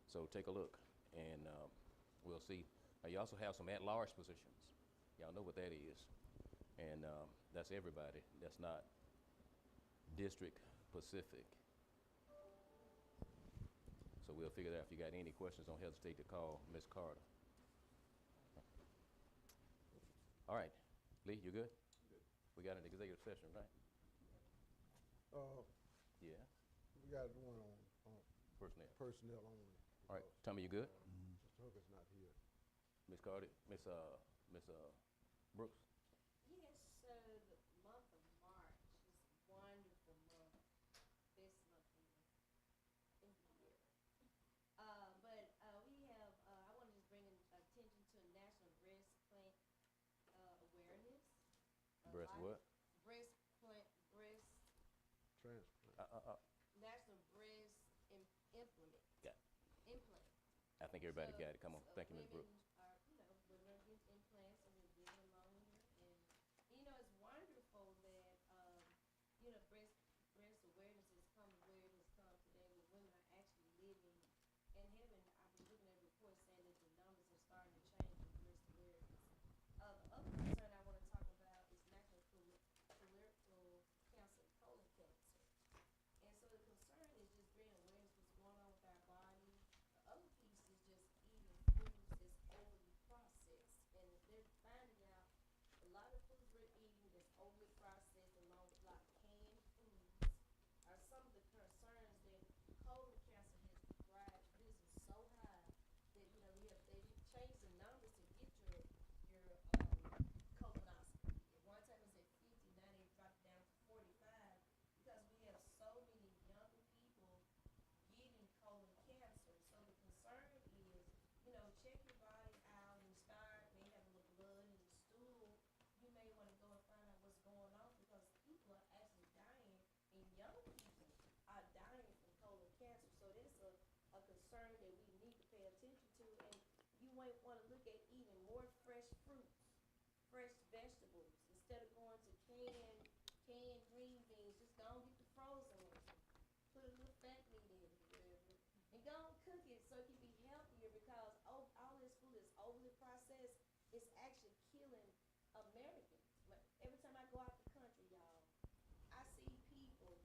So take a look, and we'll see. You also have some at-large positions. Y'all know what that is. And that's everybody. That's not district specific. So we'll figure that out. If you got any questions, don't hesitate to call Ms. Carter. All right, Lee, you good? We got an executive session, right? Yeah, We got one on personnel. personnel only. All right, Tommy, you good? Mr. Hooker's not here. Ms. Carter, Ms. Brooks? Yes, so the month of March is a wonderful month, best month in the year. But we have, I want to just bring attention to National Breast Plant Awareness. Breast what? Breast Plant, breast, Transplant. National Breast Implement. Got it. Implant. I think everybody So- got it. Come on. so Thank you, Ms. Brooks. Women are, women are getting implants, and we're getting them on here. And, it's wonderful that, breast awareness has come where it has come today, where women are actually living and having, I've been looking at reports saying that the numbers are starting to change with breast awareness. The other concern I want to talk about is national colorectal cancer, colon cancer. And so the concern is just bringing awareness what's going on with our body. The other piece is just eating foods that's overly processed. And they're finding out a lot of foods we're eating that's overly processed, along with a lot of canned foods, are some of the concerns that colon cancer has risen so high that, they've changed the numbers to get your colonoscopy. At one time it was at 50, now they dropped it down to 45, because we have so many younger people getting colon cancer. So the concern is, check your body out and start, may have a little blood in the stool. You may want to go and find out what's going on, because people are actually dying, and young people are dying from colon cancer. So that's a concern that we need to pay attention to. And you might want to look at eating more fresh fruits, fresh vegetables, instead of going to canned green beans. Just go and get the frozen ones. Put a little fat meat in it, whatever, and go and cook it so it can be healthier, because all this food is overly processed. It's actually killing Americans. Every time I go out the country, y'all, I see people.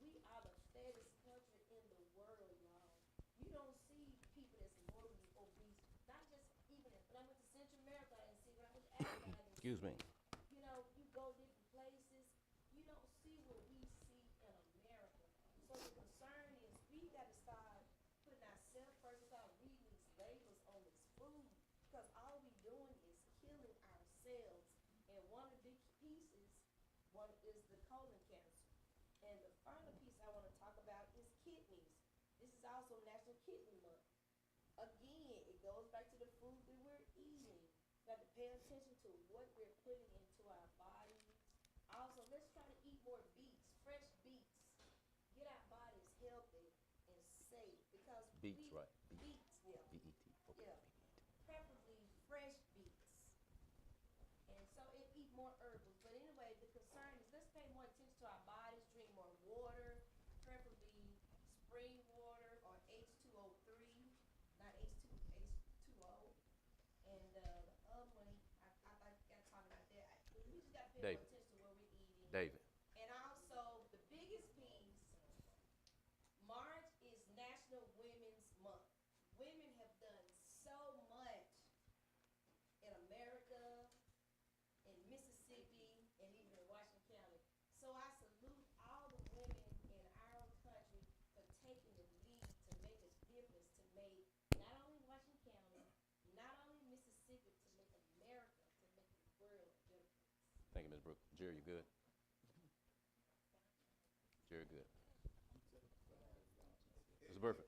We are the fattest country in the world, y'all. You don't see people that's morbidly obese. Not just even when I went to Central America, I didn't see. When I went to Africa, I didn't Excuse see. me. You go different places, you don't see what we see in America. So the concern is we got to start putting ourselves first, start reading these labels on this food, because all we doing is killing ourselves. And one of the big pieces, is the colon cancer. And the final piece I want to talk about is kidneys. This is also National Kidney Month. Again, it goes back to the food that we're eating. We got to pay attention to what we're putting into our bodies. Also, let's try to eat more beets, fresh beets. Get our bodies healthy and safe, because Beets, right. Beets, yeah. B-E-T. Okay. Yeah. Preferably fresh beets. And so eat more herbals. But anyway, the concern is let's pay more attention to our bodies, drink more water, preferably spring water or H2O3, not H2O. And the other one, I got talking about that. We just got to pay more David. attention to what we're eating. David. And also, the biggest piece, March is National Women's Month. Women have done so much in America, in Mississippi, and even in Washington County. So I salute all the women in our country for taking the lead to make a difference, to make not only Washington County, not only Mississippi, to make America, to make the world a better place. Thank you, Ms. Brooks. Jerry, you good? Jerry, good. Mr. Burford,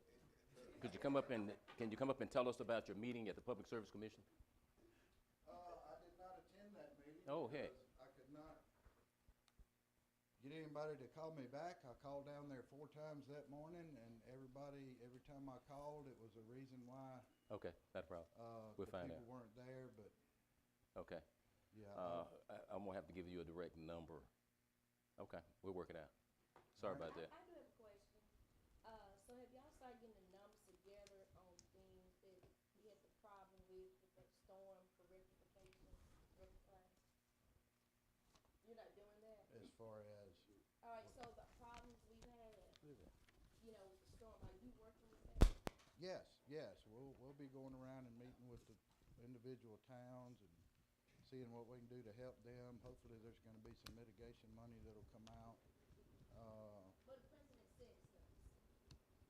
can you come up and tell us about your meeting at the Public Service Commission? I did not attend that meeting. Oh, heck. because I could not get anybody to call me back. I called down there 4 times that morning, and every time I called, it was a reason why. Okay, not a problem. We'll the find people out. weren't there, but Okay. yeah. I'm gonna have to give you a direct number. Okay, we'll work it out. Sorry about that. I do have a question. So have y'all started getting the numbers together on things that we had the problem with the storm for rectification, You're not doing that? As far as, All right, so the problems we've had, with the storm, are you working with that? yes, we'll be going around and meeting with the individual towns and seeing what we can do to help them. Hopefully, there's gonna be some mitigation money that'll come out. But the president said it's gonna be some.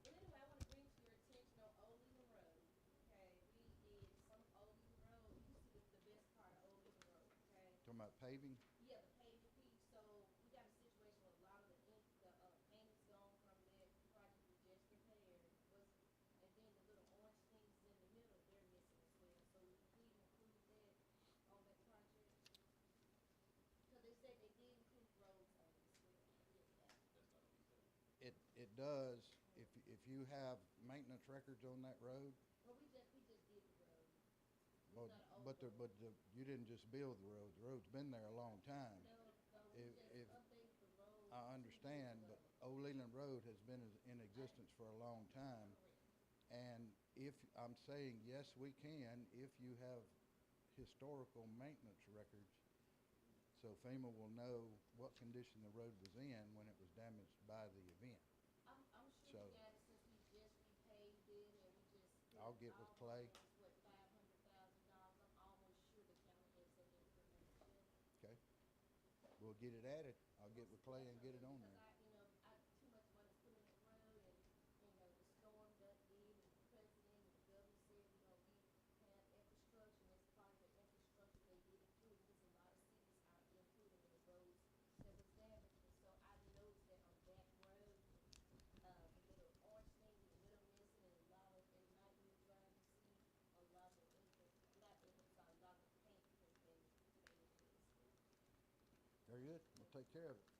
But anyway, I wanna bring to your attention on Old Leland Road, okay? We did some Old Leland Road, you can see the best part of Old Leland Road, okay? Talking about paving, Yeah, the paving piece, so we got a situation where a lot of the ink, paint is gone from that project we just repaired, and then the little orange things in the middle, they're missing as well, so we did include that on that project. Cause they said they did include roads on it as well, yes, that. it does, if you have maintenance records on that road, Well, we just did the road. well, It's not an but old road. you didn't just build the road. The road's been there a long time. No, we If- just updated the road. I 2 understand, years but ago. Old Leland Road has been in existence for a long time. And if, I'm saying, yes, we can, if you have historical maintenance records, so FEMA will know what condition the road was in when it was damaged by the event. I'm So- sure we got it since we just repaved it and we just. I'll put get with Clay. almost, what, $500,000, I'm almost sure the county has that information. Okay? We'll get it added. I'll get with Clay and get it on there. Because too much money's put in that road and, the storm that did and the president and the governor said, we have infrastructure, and that's part of the infrastructure they did include, because a lot of cities aren't included in the roads that was damaged. And so I noticed that on that road, the little orange thing in the middle missing, and a lot of, at night when you drive, you see a lot of ink, not ink, sorry, a lot of paint has been faded as well. Very good. We'll take care of it.